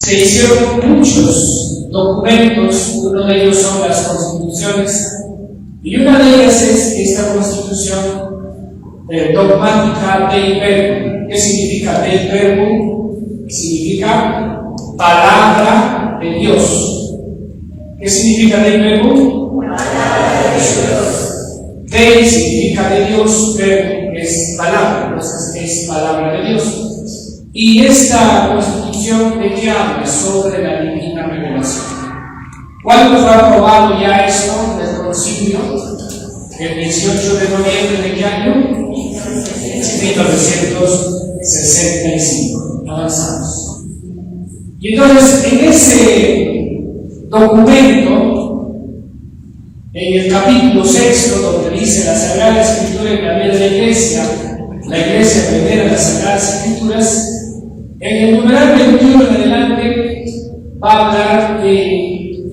Se hicieron muchos documentos, uno de ellos son las constituciones, y una de ellas es esta constitución dogmática Dei Verbum. ¿Qué significa Dei Verbum? Significa palabra de Dios. ¿Qué significa Dei Verbum? Palabra de Dios. Dei significa de Dios, Verbum es palabra, entonces es palabra de Dios. Y esta constitución, ¿de qué habla? Sobre la divina revelación. ¿Cuándo fue aprobado ya esto del concilio? El 18 de noviembre de qué año? 1965. Avanzamos. Y entonces, en ese documento, en el capítulo 6, donde dice la Sagrada Escritura en la vida de la Iglesia venera las Sagradas Escrituras, en el numeral 21 en adelante va a hablar de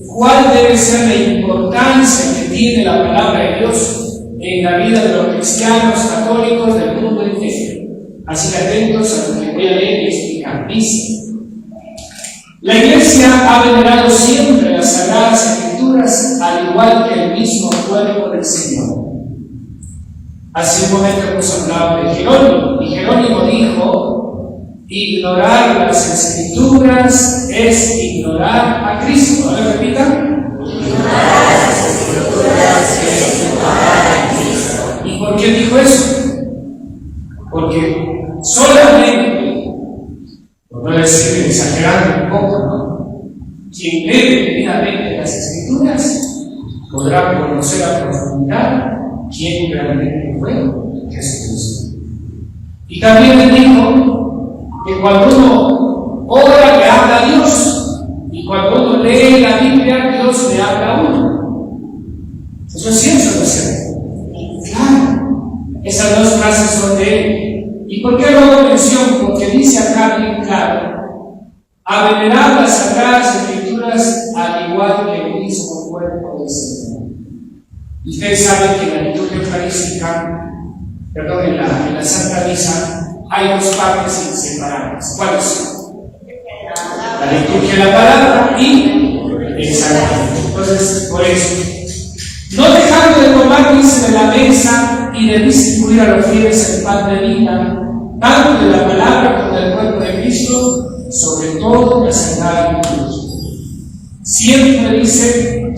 cuál debe ser la importancia que tiene la palabra de Dios en la vida de los cristianos católicos del mundo entero. Así que atentos a lo que voy a leer y explicar. Dice: la Iglesia ha venerado siempre las Sagradas Escrituras, al igual que el mismo cuerpo del Señor. Hace un momento hemos hablado de Jerónimo, y Jerónimo dijo: ignorar las Escrituras es ignorar a Cristo. A ver, repita. Ignorar las Escrituras es ignorar a Cristo. ¿Y por qué dijo eso? Porque solamente, por no decir exagerando un poco, ¿no?, quien lee detenidamente las Escrituras podrá conocer a profundidad quién realmente fue Jesucristo. Y también le dijo que cuando uno ora le habla a Dios, y cuando uno lee la Biblia, Dios le habla a uno. Eso es cierto, ¿no es cierto? Claro, esas dos frases son de él. ¿Y por qué lo hago mención? Porque dice acá bien claro: a venerar las Sagradas Escrituras al igual que el mismo cuerpo del Señor. Y ustedes saben que en la liturgia eucarística, perdón, en la Santa Misa, hay dos partes inseparables. ¿Cuáles son? La liturgia de la palabra y el sacramento. Entonces, por eso, no dejando de tomar, dice, de la mesa y de distribuir a los fieles el pan de vida, tanto de la palabra como del cuerpo de Cristo, sobre todo la Sagrada Liturgia. Siempre, dice,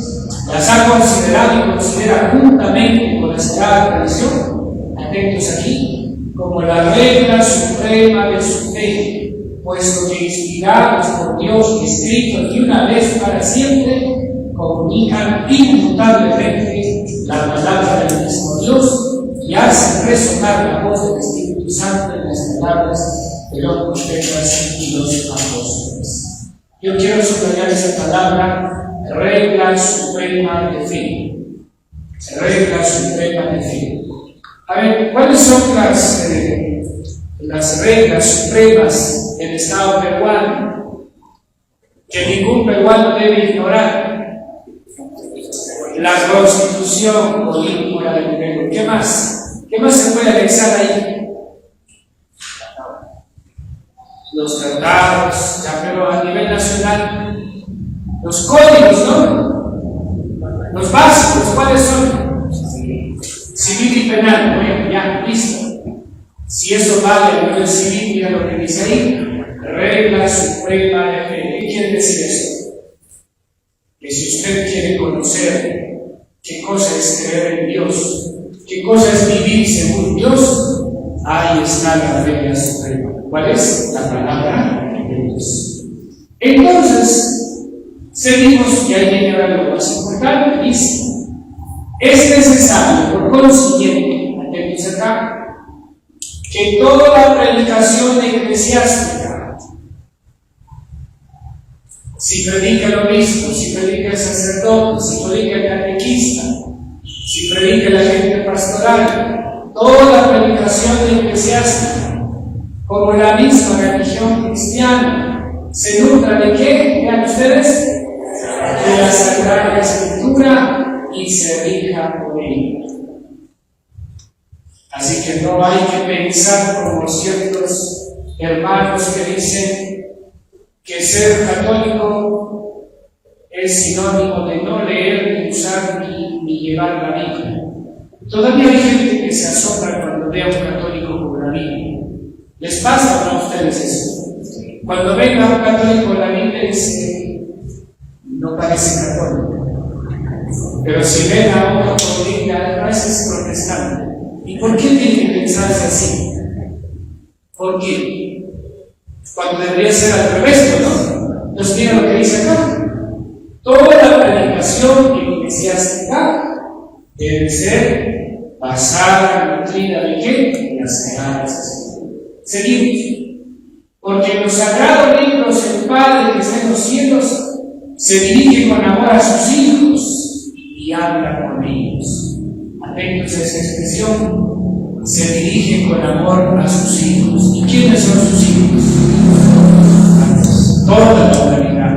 las ha considerado y considera juntamente con la Sagrada Tradición, atentos aquí, como la regla suprema de su fe, puesto que inspirados por Dios y escritos de una vez para siempre, comunican inmutablemente la palabra del mismo Dios y hacen resonar la voz del Espíritu Santo en las palabras de los profetas y los apóstoles. Yo quiero subrayar esa palabra: regla suprema de fe. Regla suprema de fe. A ver, ¿cuáles son las reglas supremas del Estado peruano que ningún peruano debe ignorar? La Constitución Política del Perú. ¿Qué más? ¿Qué más se puede anexar ahí? Los tratados, ya, pero a nivel nacional, los códigos, ¿no? Los básicos, ¿cuáles son? Civil y penal. Bueno, ya, listo. Si eso vale a nivel civil, mira lo que dice ahí: regla suprema de fe. ¿Qué quiere decir eso? Que si usted quiere conocer qué cosa es creer en Dios, qué cosa es vivir según Dios, ahí está la regla suprema. ¿Cuál es? La palabra de Dios. Entonces, seguimos, y ahí viene ahora lo más importante: dice, es necesario, por consiguiente, atentos acá, que toda la predicación eclesiástica, si predica el obispo, si predica el sacerdote, si predica el catequista, si predica el agente pastoral, toda la predicación eclesiástica, como la misma religión cristiana, se nutra de ¿qué? Vean ustedes, de la Sagrada Escritura, y se rija por ella. Así que no hay que pensar como ciertos hermanos que dicen que ser católico es sinónimo de no leer, ni usar, ni llevar la Biblia. Todavía hay gente que se asombra cuando ve a un católico con la Biblia. ¿Les pasa o no a ustedes eso? Cuando ven a un católico con la Biblia, dice, no parece católico. Pero si ven a otro con Biblia, ese es protestante. ¿Y por qué tiene que pensarse así? ¿Por qué? Cuando debería ser al revés, ¿no? Entonces, mira lo que dice acá. Toda la predicación eclesiástica debe ser basada en la doctrina de qué? De las Sagradas Escrituras. Seguimos. Porque en los sagrados libros el Padre que está en los cielos se dirige con amor a sus hijos y habla con ellos. Atentos a esa expresión. Se dirige con amor a sus hijos. ¿Y quiénes son sus hijos? Toda la humanidad.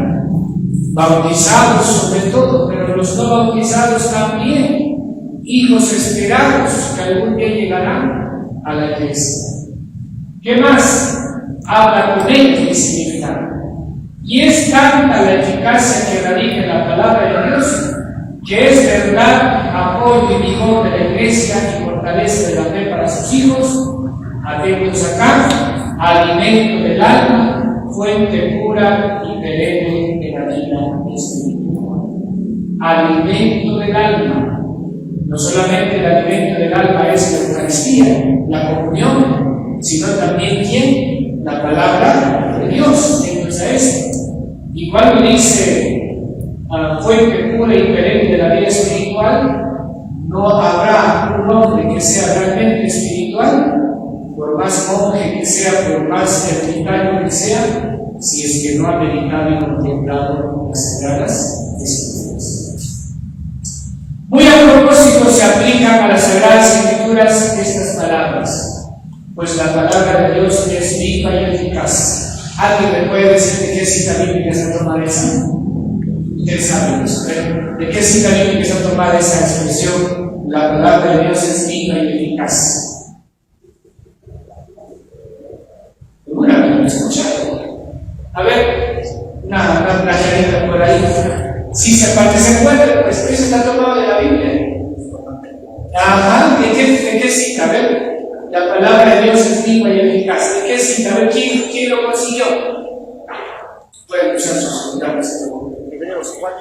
Bautizados sobre todo, pero los no bautizados también. Hijos esperados que algún día llegarán a la iglesia. ¿Qué más? Habla con ellos de significado. Y es tanta la eficacia que radica en la palabra de Dios, que es verdad, apoyo y vigor de la iglesia y fortaleza de la fe para sus hijos. Atentos acá, alimento del alma, fuente pura y perenne de la vida espiritual. Alimento del alma. No solamente el alimento del alma es la Eucaristía, la comunión, sino también ¿quién? La palabra de Dios. Entonces a esto. Y cuando dice fuente pura y perenne de la vida espiritual, no habrá un hombre que sea realmente espiritual, por más monje que sea, por más ermitaño que sea, si es que no ha meditado y contemplado las Sagradas Escrituras. Muy a propósito se aplican a las Sagradas Escrituras estas palabras, pues la palabra de Dios es viva y eficaz. ¿Alguien me puede decir de qué cita bíblica se toma esa? Ustedes saben eso, ¿eh? ¿De qué cita bíblica se toma esa expresión? La palabra de Dios es viva y eficaz. ¿Alguna vez lo he escuchado? A ver, una playerita por ahí. Si se encuentra, pues eso está tomado de la Biblia. Ajá, ¿de qué cita? A ver, la palabra de Dios es viva y eficaz. ¿De qué cita? A ver, ¿quién lo consiguió? Pueden usar sus notas. Hebreos 4.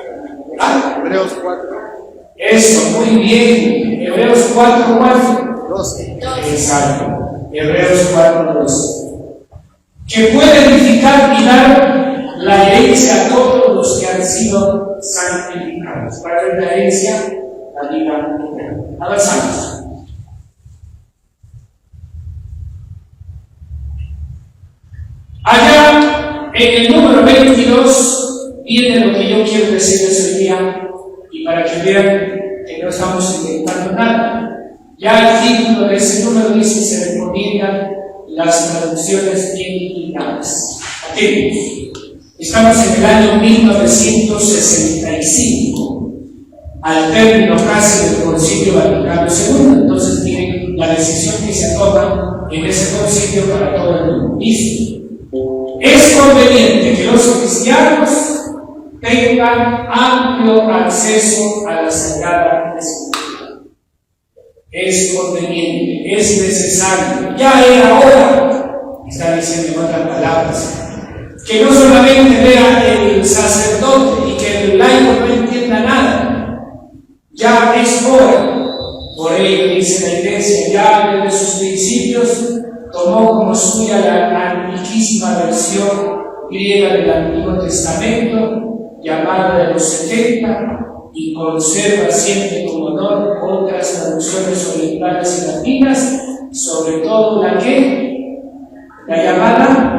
¿Ah? Hebreos 4. Eso, muy bien. Hebreos 4:4. 12. Exacto. Hebreos 4:12. Que puede edificar y dar la herencia a todos los que han sido santificados. Para ver la herencia, la vida eterna. Avanzamos. Allá en el número 22 viene lo que yo quiero decirles hoy día, y para que vean que no estamos inventando nada. Ya el título de ese número dice: se recomiendan las traducciones bien indicadas. Atentos. Estamos en el año 1965, al término casi del Concilio Vaticano II. Entonces miren la decisión que se toma en ese concilio para todo el mundo. Listo. Es conveniente que los cristianos tengan amplio acceso a la Sagrada Escritura. Es conveniente, es necesario, ya era hora, está diciendo en otras palabras, que no solamente vea el sacerdote y que el laico no entienda nada, ya es hora. Por ello dice la Iglesia, ya desde sus principios tomó como suya la antiquísima versión griega del Antiguo Testamento, llamada de los 70, y conserva siempre como honor otras traducciones orientales y latinas, sobre todo la llamada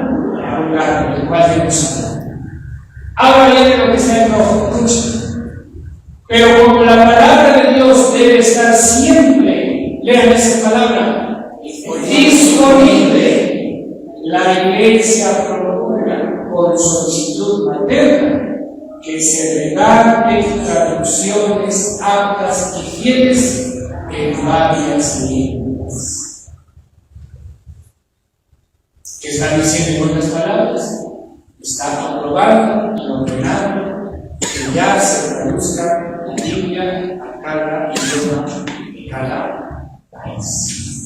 Vulgata, del cual hemos hablado. Ahora viene lo que está en rojo, pero como la palabra de Dios debe estar siempre, lean esa palabra, disponible, la Iglesia procura con solicitud materna que se regalen traducciones aptas y fieles en varias lenguas. ¿Qué están diciendo en otras palabras? está aprobado y ordenado que ya se traduzca la Biblia a cada idioma de cada país.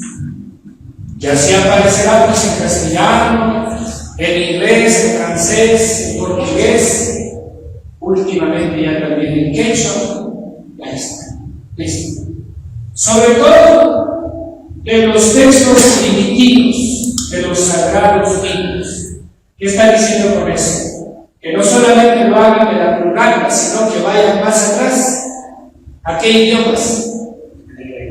Ya así aparecerá pues en castellano, en inglés, en francés, en portugués, últimamente ya también en quechua. Ya está. Listo. Sobre todo de los textos primitivos, de los sagrados libros. ¿Qué está diciendo con eso? Que no solamente lo hagan de la Vulgata, sino que vayan más atrás. ¿A qué idiomas?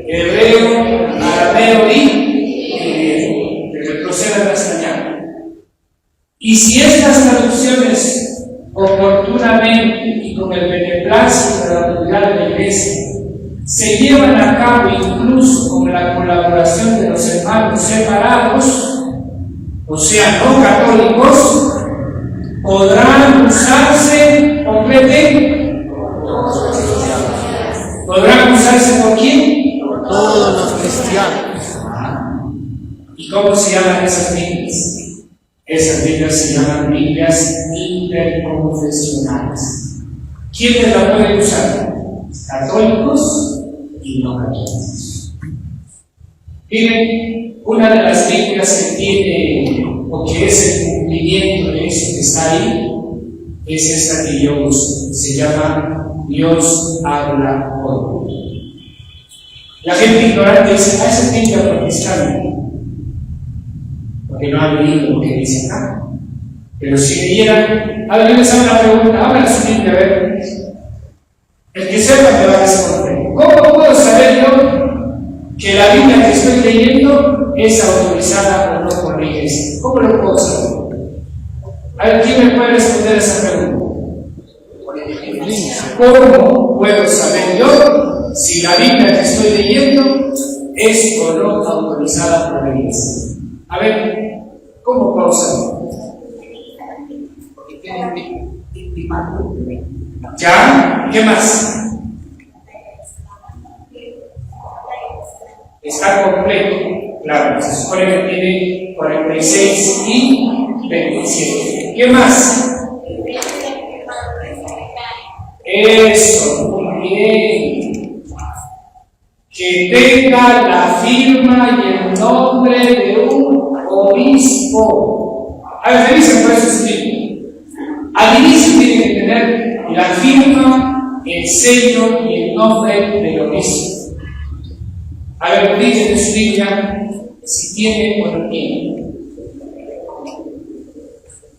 Hebreo, arameo y retrocedan hasta allá. Y si estas traducciones oportunamente y con el beneplácito de la autoridad de la Iglesia se llevan a cabo incluso con la colaboración de los hermanos separados, o sea, no católicos, podrán usarse completamente. ¿Podrán usarse por quién? Todos los cristianos. ¿Y cómo se llaman esas Biblias? Esas Biblias se llaman Biblias interconfesionales. ¿Quiénes la pueden usar? Católicos y no católicos. Miren, una de las Biblias que tiene, o que es el cumplimiento de eso que está ahí, es esta que yo uso. Se llama Dios habla hoy. La gente ignorante dice, esa Biblia protestante, porque no han leído lo que dice acá. Pero si leyeran, a ver, yo les hago una pregunta, abran su Biblia, a ver. El que sepa me va a responder. ¿Cómo puedo saber yo que la Biblia que estoy leyendo es autorizada o no por la Iglesia? ¿Cómo lo puedo saber? A ver, ¿quién me puede responder esa pregunta? ¿Cómo puedo saber yo si la Biblia que estoy leyendo es o no autorizada por la Iglesia? A ver, ¿cómo puedo saber? ¿Ya? ¿Qué más? Está completo, claro, se supone que tiene 46 y 27. ¿Qué más? Eso, muy bien. Que tenga la firma y el nombre de un obispo. A ver, revisen por eso escrito. Al inicio tiene que tener la firma, el sello y el nombre del obispo. A ver, dice en su Biblia si tiene o no tiene.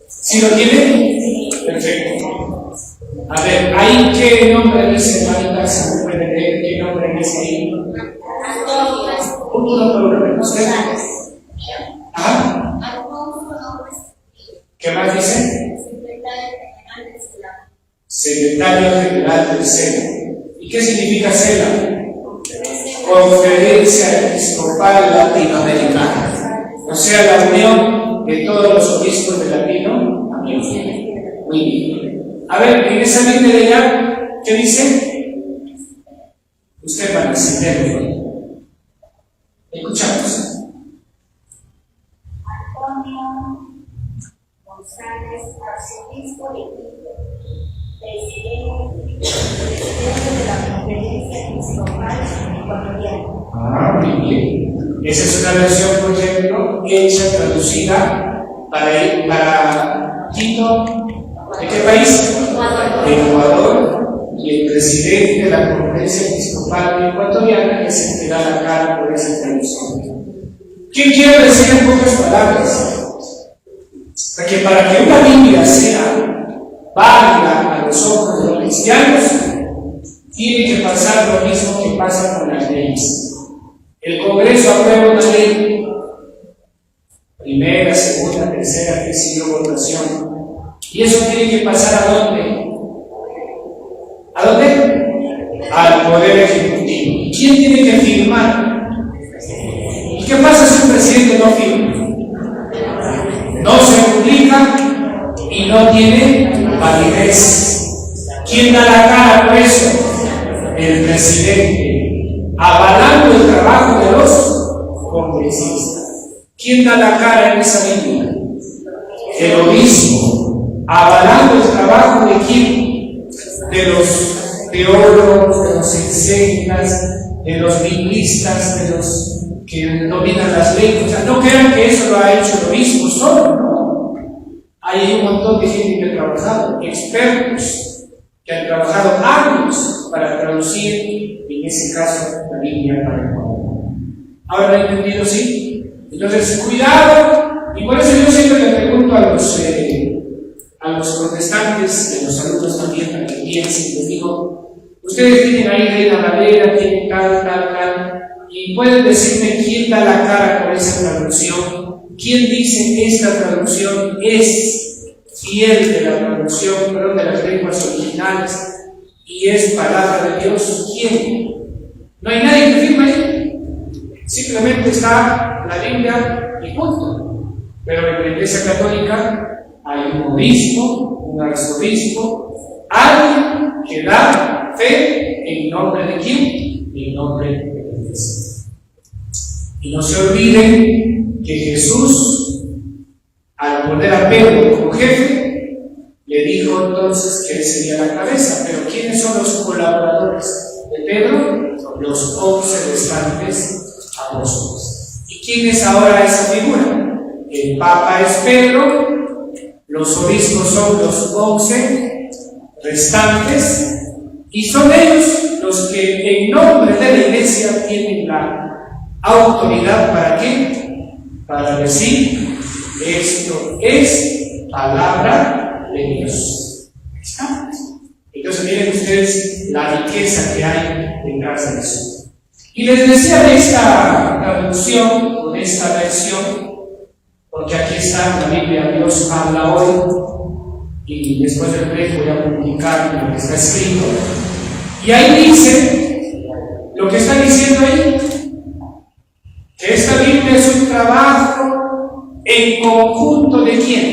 ¿Sí lo tiene? Perfecto. A ver, ¿ahí qué nombre dice, hermanita? ¿Se me puede leer qué nombre dice ahí? Uno por uno, ¿usted? ¿Ah? ¿Qué más dice? Secretario General del SELA. ¿Y qué significa SELA? Conferencia Episcopal Latinoamericana, o sea, la unión de todos los obispos de Latinoamérica. Muy bien. A ver, en esa Biblia de allá, ¿qué dice? Usted va a encenderlo. Escuchamos. Antonio González, arzobispo de Quito, presidente de la Conferencia Episcopal Ecuatoriana. Muy bien. Esa es una versión, por ejemplo, hecha, traducida para Quito. ¿De qué país? Ecuador. Y el presidente de la Conferencia Episcopal Ecuatoriana es el que da la cara por esa traducción. ¿Qué quiero decir en pocas palabras? Que para que una Biblia sea válida a los ojos de los cristianos, tiene que pasar lo mismo que pasa con las leyes. El Congreso aprueba una ley, primera, segunda, tercera, qué sé yo, votación. Y eso tiene que pasar ¿a dónde? ¿A dónde? Al Poder Ejecutivo. ¿Y quién tiene que firmar? ¿Y qué pasa si un presidente no firma? No se publica y no tiene validez. ¿Quién da la cara por eso? El presidente, avalando el trabajo de los congresistas. ¿Quién da la cara en esa Biblia? El obispo, avalando el trabajo de quién, de los teólogos, de los exegetas, de los lingüistas, de los que dominan las lenguas. O sea, no crean que eso lo ha hecho el obispo solo, no. Hay un montón de gente que ha trabajado, expertos, que han trabajado años para traducir, en ese caso, la Biblia para el pueblo. ¿Ahora lo he entendido? Sí. Entonces, cuidado, y por eso yo siempre le pregunto a los protestantes, a los alumnos también, para que piensen, les digo, ustedes tienen ahí Reina Valera, tienen tal, y pueden decirme quién da la cara por esa traducción, quién dice que esta traducción es fiel de la traducción, perdón, de las lenguas originales, y es palabra de Dios. ¿Quién? No hay nadie que firme ahí. Simplemente está la Biblia y punto. Pero en la Iglesia Católica hay un obispo, un arzobispo, alguien que da fe en nombre de quién, en nombre de la Iglesia. Y no se olviden que Jesús, al poner a Pedro como jefe, le dijo entonces que él sería la cabeza. Pero ¿quiénes son los colaboradores de Pedro? Los 11 restantes apóstoles. ¿Y quién es ahora esa figura? El Papa es Pedro, los obispos son los 11 restantes, y son ellos los que en nombre de la Iglesia tienen la autoridad. ¿Para qué? Para decir, esto es palabra de Dios. ¿Está? Entonces miren ustedes la riqueza que hay detrás de eso. Y les decía de esta traducción, o de esta versión, porque aquí está la Biblia, Dios habla hoy, y después del break voy a publicar lo que está escrito. Y ahí dice, lo que está diciendo ahí, que esta Biblia es un trabajo en conjunto de quién,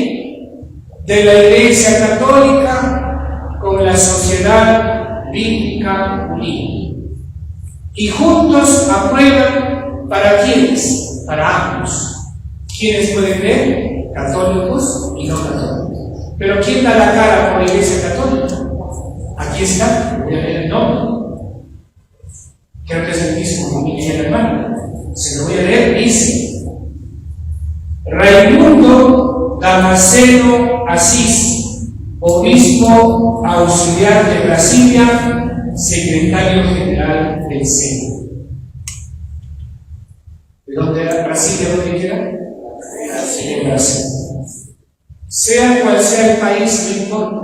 de la Iglesia Católica con la sociedad bíblica unida. Y juntos aprueban para quiénes, para ambos. ¿Quiénes pueden ver? Católicos y no católicos. Pero ¿quién da la cara por la Iglesia Católica? Aquí está, voy a ver el nombre. Creo que es el mismo, como mi hermano. Se lo voy a leer, dice: Raimundo Damasceno Asís, obispo auxiliar de Brasilia, secretario general del SENA. ¿De dónde era Brasilia? ¿Dónde queda? En Brasil. Sea cual sea el país, no importa,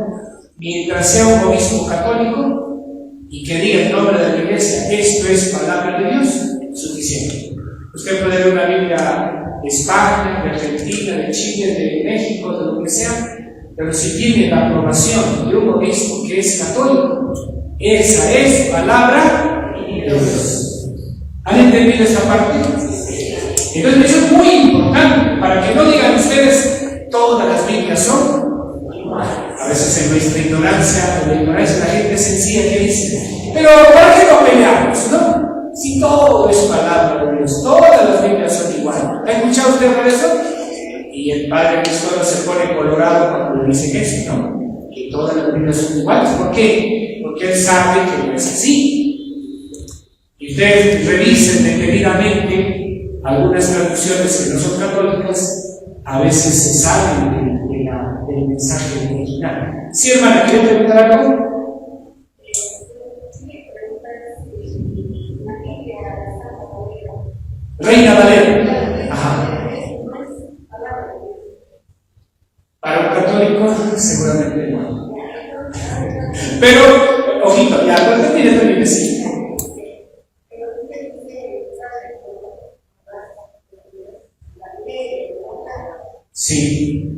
mientras sea un obispo católico y que diga en nombre de la Iglesia, esto es palabra de Dios, suficiente. Usted puede ver una Biblia de España, de Argentina, de Chile, de México, de lo que sea, pero si tiene la aprobación de un obispo que es católico, esa es palabra de Dios. ¿Han entendido esa parte? Entonces eso es muy importante, para que no digan ustedes, todas las Biblias son. A veces en nuestra ignorancia, o la ignorancia de la gente sencilla que dice, pero ¿para qué no peleamos, no? Si todo es palabra de Dios, todas las Biblias son iguales. ¿Ha escuchado usted por eso? Y el padre Cristóbal se pone colorado cuando le dicen eso, ¿no? Que todas las Biblias son iguales. ¿Por qué? Porque él sabe que no es así. Y ustedes revisen detenidamente algunas traducciones que no son católicas, a veces se salen del mensaje original. ¿Sí, hermana? ¿Quieren preguntar algo? Reina Valera. Ajá. Para un católico, seguramente no. Pero, ojito, ya, pues termine, sí. Sí.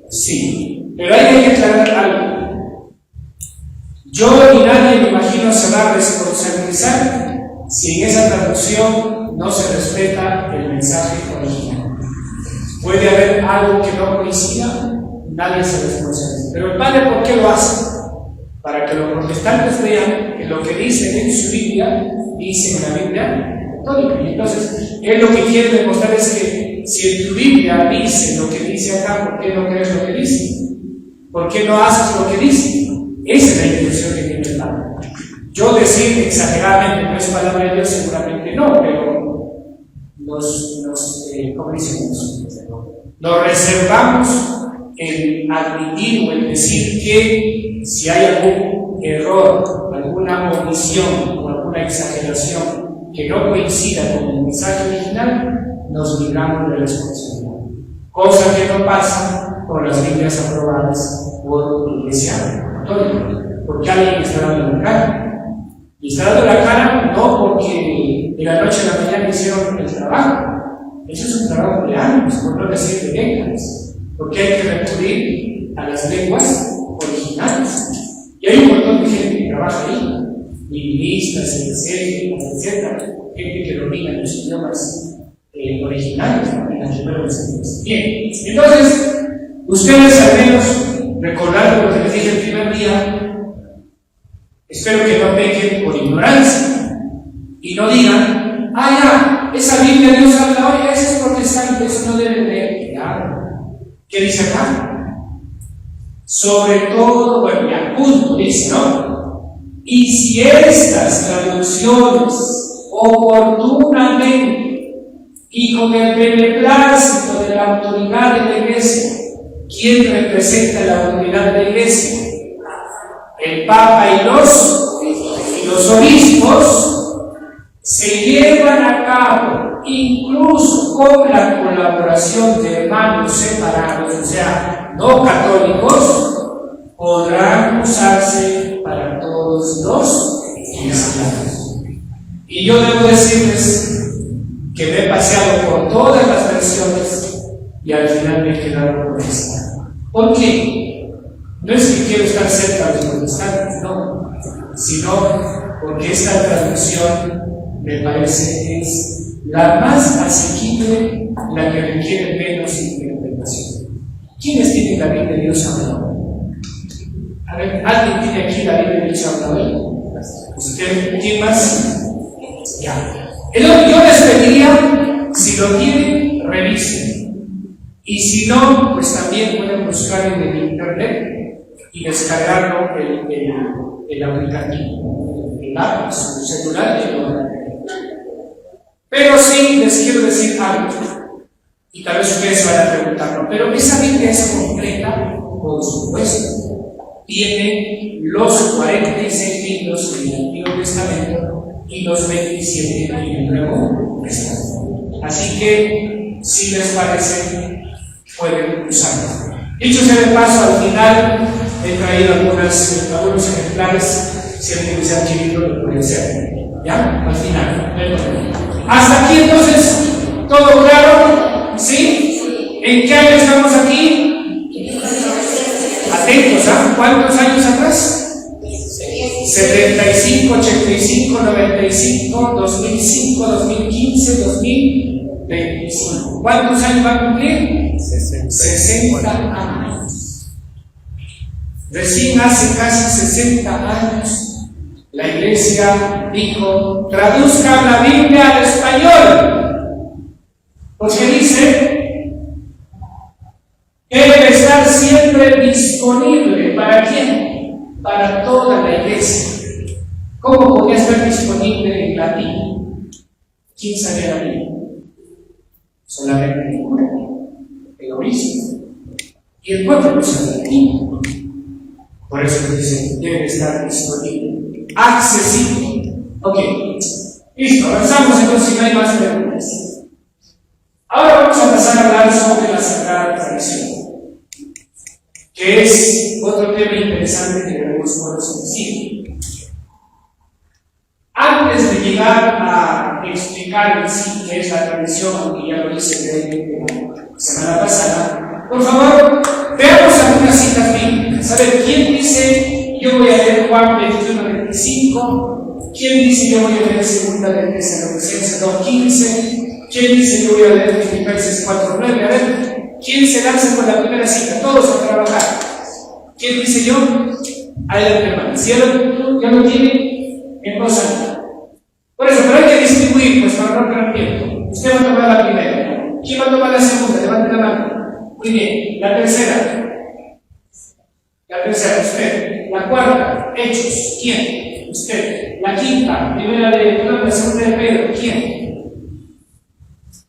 Sí, pero hay que aclarar algo. Yo ni nadie me imagino se va a responsabilizar si en esa traducción no se respeta el mensaje original. Puede haber algo que no coincida, nadie se responsabiliza. Pero el padre, ¿por qué lo hace? Para que los protestantes vean que lo que dice en su Biblia, dice en la Biblia, católica. Y entonces, él lo que quiere demostrar es que si en tu Biblia dice lo que dice acá, ¿por qué no crees lo que dice? ¿Por qué no haces lo que dice? Esa es la intención que tiene el Padre. Yo decir exageradamente no es palabra de Dios, seguramente no, pero nos reservamos en admitir o en decir que si hay algún error, alguna omisión o alguna exageración que no coincida con el mensaje original, nos libramos de responsabilidad. Cosa que no pasa con las Biblias aprobadas por la Iglesia Católica, porque alguien está dando la cara. Y está dando la cara no porque de la noche a la mañana hicieron el trabajo. Eso es un trabajo de años, por no decir de décadas, porque hay que recurrir a las lenguas originales. Y hay un montón de gente que trabaja ahí, lingüistas, etcétera, gente que domina los idiomas originales, los primeros idiomas. Bien, entonces, ustedes al menos, recordando lo que les dije el primer día, espero que no pequen por ignorancia y no digan, esa Biblia Dios habla hoy, ese es protestante, eso no debe leer. ¿Qué dice acá? Sobre todo, bueno, ya punto, dice, ¿no? Y si estas traducciones oportunamente y con el beneplácito de la autoridad de la Iglesia, ¿quién representa la autoridad de la Iglesia? El Papa y los obispos se llevan a cabo incluso con la colaboración de hermanos separados, o sea, no católicos, podrán usarse para todos los cristianos. Y yo debo decirles que me he paseado por todas las versiones y al final me he quedado con esta. ¿Por qué? No es que quiero estar cerca de los protestantes, no, sino porque esta traducción me parece que es la más asequible, la que requiere menos interpretación. ¿Quiénes tienen la Biblia de Dios ahora? A ver, ¿alguien tiene aquí la Biblia de Dios ahora? ¿Usted? ¿Quién más? Ya. Yo les pediría, si lo tienen, revisen. Y si no, pues también pueden buscar en el internet y descargarlo el aplicativo, el app, su celular y lo. Pero sí les quiero decir algo, y tal vez ustedes van a preguntarlo, pero esa Biblia es completa, por supuesto. Tiene los 46 libros del Antiguo Testamento y los 27 en el Nuevo Testamento. Así que, si les parece, pueden usarlo. Dicho sea de paso, al final he traído algunos ejemplares, si alguien desea adquirirlo, lo puede hacer. ¿Ya? Al final. Hasta aquí entonces, ¿todo claro? ¿Sí? ¿En qué año estamos aquí? Atentos, ¿cuántos años atrás? 75, 85, 95, 2005, 2015, 2025. ¿Cuántos años va a cumplir? 60 años. Recién hace casi 60 años la Iglesia dijo, traduzcan la Biblia al español, porque dice, debe estar siempre disponible. ¿Para quién? Para toda la Iglesia. ¿Cómo podía estar disponible en latín? ¿Quién sabía la Biblia? Solamente el obispo. Y el pueblo no sabe latín. Por eso dice, debe estar disponible. Accesible. Ok, listo, avanzamos entonces si no hay más preguntas. Ahora vamos a pasar a hablar sobre la Sagrada Tradición, que es otro tema interesante que debemos conocer. Antes de llegar a explicar en sí qué es la tradición, aunque ya lo hice brevemente la semana pasada, por favor, veamos algunas citas bíblicas. A ver, ¿quién dice yo voy a leer Juan 21, 25? ¿Quién dice yo voy a leer 2 de Tesalonicenses 2:15? ¿Quién dice yo voy a leer Filipenses 4:9? A ver, ¿quién se lanza con la primera cita? Todos a trabajar. ¿Quién dice yo? Adelante, hermano. Si ya lo tiene, en voz alta. Por eso, pero hay que distribuir, pues, para para no perder tiempo. Usted va a tomar la primera. ¿Quién va a tomar la segunda? Levante la mano. Muy bien. La tercera. La tercera, usted. La cuarta, Hechos. ¿Quién? Usted. La quinta, la segunda de Pedro. ¿Quién?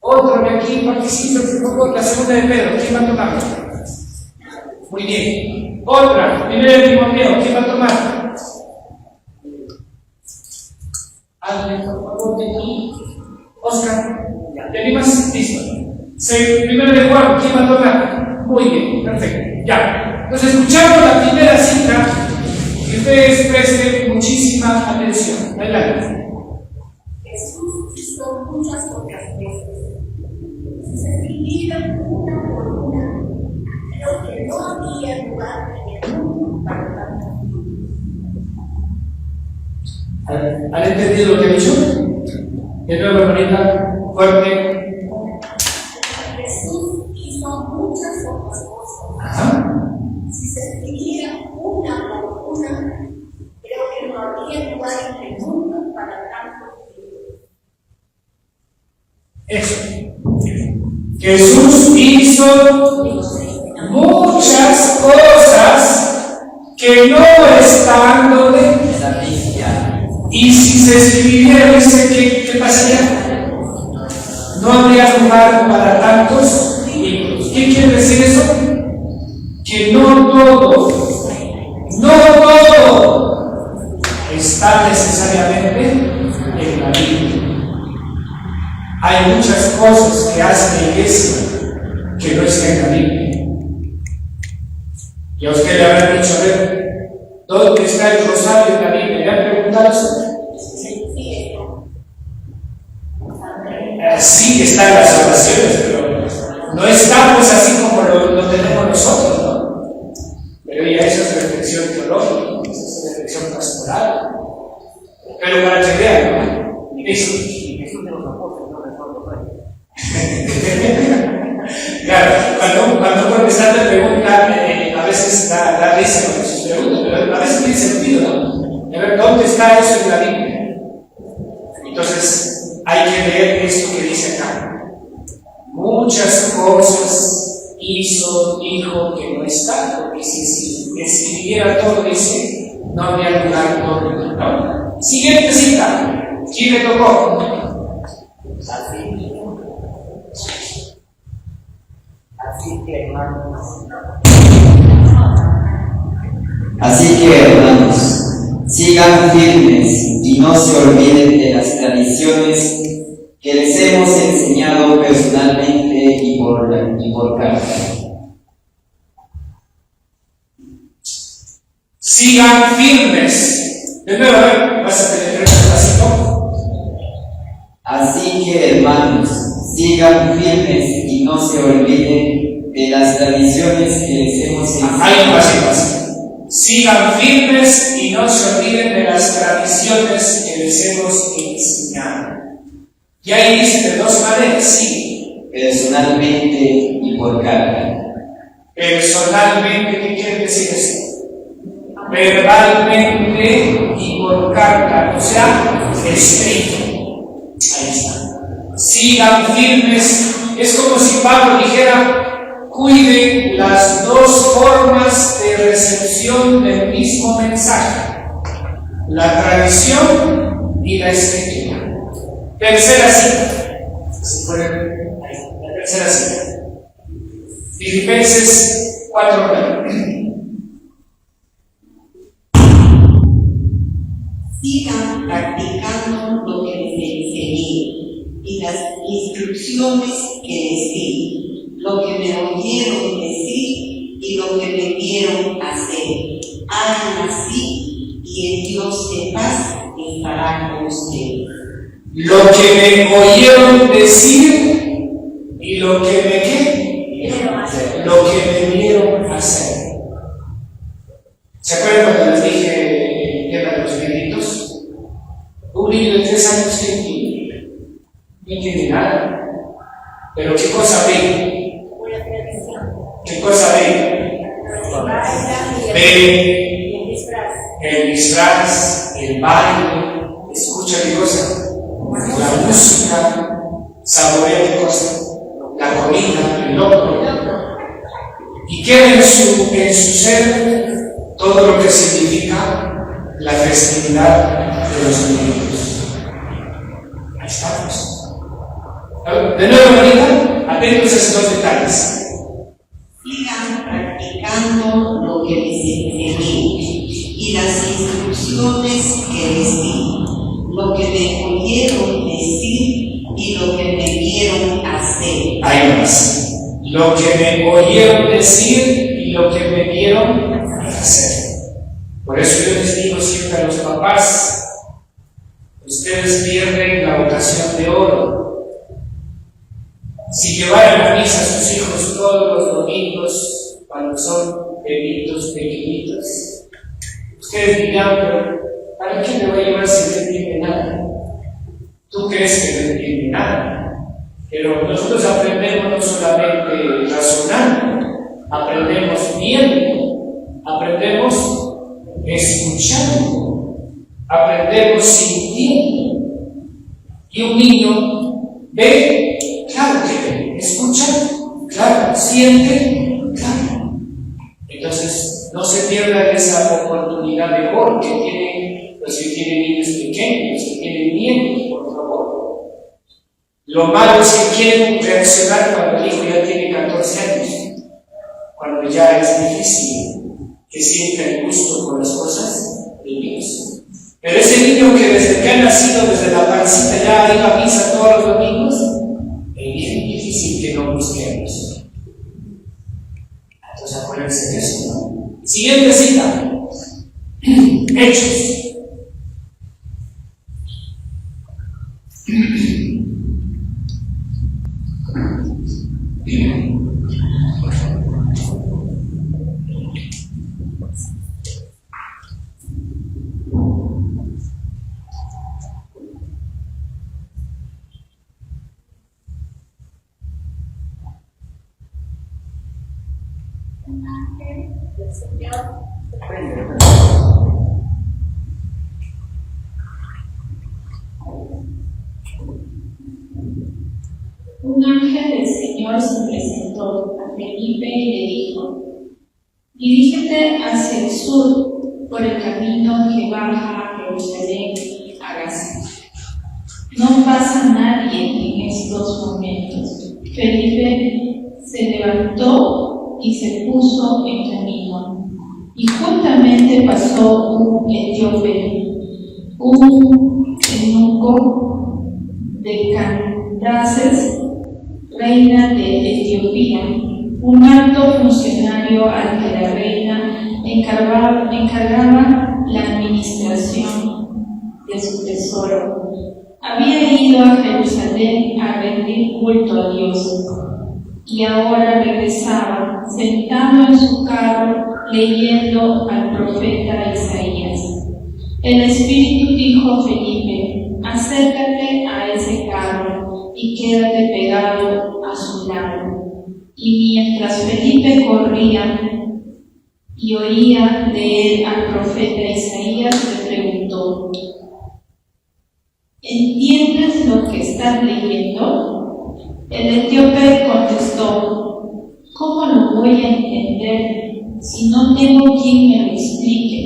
Otro de aquí participe, por favor, la segunda de Pedro. ¿Quién va a tomar? Muy bien. Otra, primera de Timoteo. ¿Quién va a tomar? Hazle, por favor, de aquí. Oscar. ¿Te animas? Listo. Primera de Juan. ¿Quién va a tomar? Muy bien, perfecto. Ya. Entonces, escuchamos la primera cita y ustedes presten muchísima atención. Adelante. Jesús hizo muchas otras veces. Si se escribieran una por una, creo que no había lugar en el mundo para tantas. ¿Han entendido lo que ha dicho? De nuevo, hermanita, fuerte. Jesús hizo muchas otras cosas. Ajá. Si se escribiera una por una, creo que no habría lugar en el mundo para tantos libros. Eso. Jesús hizo muchas cosas que no están donde. Y si se escribiera, dice ¿qué pasaría? No habría lugar para tantos libros. ¿Qué quiere decir eso? Que no todo está necesariamente en la Biblia. Hay muchas cosas que hace la iglesia que no están en la Biblia. Y a usted le habrán dicho, a ver, ¿dónde está el rosario en la Biblia? ¿Le han preguntado eso? Sí están las oraciones, pero no estamos así como lo tenemos nosotros, ¿no? Pero ya eso es reflexión teológica, eso es reflexión pastoral. Pero para que vean, ¿no? Eso de los apóstoles no recuerdo. Claro, cuando contestar la pregunta, a veces da risa con sus preguntas, pero a veces tiene sentido, ¿no? De ver dónde está eso en la Biblia. Entonces, hay que leer esto que dice acá. Muchas cosas dijo que no está, porque si escribiera todo, dice, no habría lugar donde, ¿no? Siguiente cita. ¿Quién le tocó? Así que, hermanos, sigan firmes y no se olviden de las tradiciones que les hemos enseñado personalmente y por carta. Sigan firmes. De nuevo, a ver, vas a tener un pasito. Así que, hermanos, sigan firmes y no se olviden de las tradiciones que les hemos enseñado. Hay un pasito. Sigan firmes y no se olviden de las tradiciones que les hemos enseñado. Y ahí dice de dos maneras, sí. Personalmente y por carta. Personalmente, ¿qué quiere decir eso? Verbalmente y por carta, o sea, escrito. Ahí está. Sigan firmes. Es como si Pablo dijera, cuiden las dos formas de recepción del mismo mensaje, la tradición y la escritura. Tercera cita. La tercera cita. Filipenses 4:9. Sigan practicando lo que les enseñé y las instrucciones que les di, lo que me oyeron decir y lo que me vieron hacer. Hagan así y el Dios de paz estará con ustedes. Lo que me oyeron decir y lo que me vieron hacer. ¿Se acuerdan cuando les dije el tema de los negritos? Un niño de 3 años que no entiende nada. Pero ¿qué cosa ve? ¿Qué cosa ve? Ve el disfraz, el baile, escucha qué cosa. la música, saborea cosas, la comida, el logro, y queda en su ser todo lo que significa la festividad de los niños. Ahí estamos. De nuevo, Marita, atentos a estos dos detalles. Sigan practicando lo que les enseñé y las instrucciones que les di, lo que me oyeron decir y lo que me vieron hacer. Hay más. Lo que me oyeron decir y lo que me vieron hacer. Por eso yo les digo siempre a los papás, ustedes pierden la vocación de oro. Si llevaran a misa a sus hijos todos los domingos, cuando son bebitos pequeñitos, ustedes dirán, pero ¿para qué me voy a llevar si no entiende nada? ¿Tú crees que no entiende nada? Pero nosotros aprendemos no solamente razonando, aprendemos viendo, aprendemos escuchando, aprendemos sintiendo. Y un niño ve, claro que ve, escucha, claro, siente, claro. Entonces, no se pierdan esa oportunidad de oro que tienen los que tienen niños pequeños, que tienen nietos, por favor. Lo malo es que quieren reaccionar cuando el hijo ya tiene 14 años, cuando ya es difícil que sienta el gusto por las cosas de Dios. Pero ese niño que desde que ha nacido, desde la pancita, ya ha ido a misa todos los domingos, es bien difícil que no busquemos. Entonces acuérdense de eso, ¿no? Siguiente cita. Hechos. Un ángel del Señor se presentó a Felipe y le dijo: dirígete hacia el sur por el camino que baja a Jerusalén a Gaza. No pasa nadie en estos momentos. Felipe se levantó y se puso en camino, y juntamente pasó un etíope, un eunuco de Candaces, reina de Etiopía, un alto funcionario al que la reina encargaba la administración de su tesoro. Había ido a Jerusalén a rendir culto a Dios y ahora regresaba sentado en su carro leyendo al profeta Isaías. El Espíritu dijo a Felipe: acércate a ese carro y quédate pegado a su lado. Y mientras Felipe corría y oía de él al profeta Isaías, le preguntó: ¿entiendes lo que estás leyendo? El etíope contestó: ¿cómo lo voy a entender si no tengo quien me lo explique?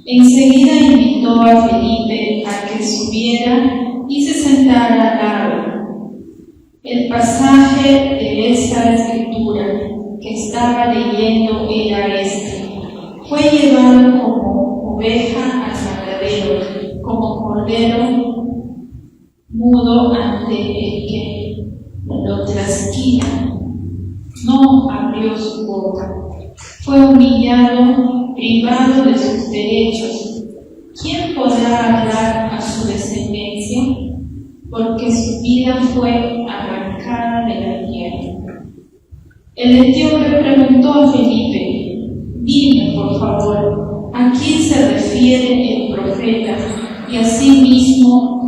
Enseguida invitó a Felipe a que subiera y se sentara al lado. El pasaje de esta escritura que estaba leyendo era este: fue llevado como oveja al matadero, como cordero mudo ante el que lo trasquila, no abrió su boca. Fue humillado, privado de sus derechos. ¿Quién podrá hablar a su descendencia? Porque su vida fue arrancada de la tierra. El etíope preguntó a Felipe: dime, por favor, ¿a quién se refiere el profeta? ¿Y a sí mismo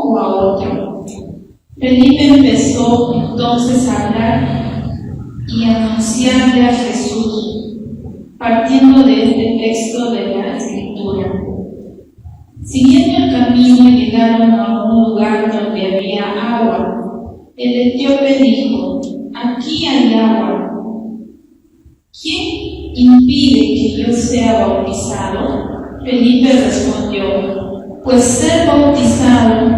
o a otro? Felipe empezó entonces a hablar y a anunciarle a Jesús, partiendo de este texto de la Escritura. Siguiendo el camino llegaron a un lugar donde había agua. El etíope dijo: aquí hay agua. ¿Quién impide que yo sea bautizado? Felipe respondió: pues ser bautizado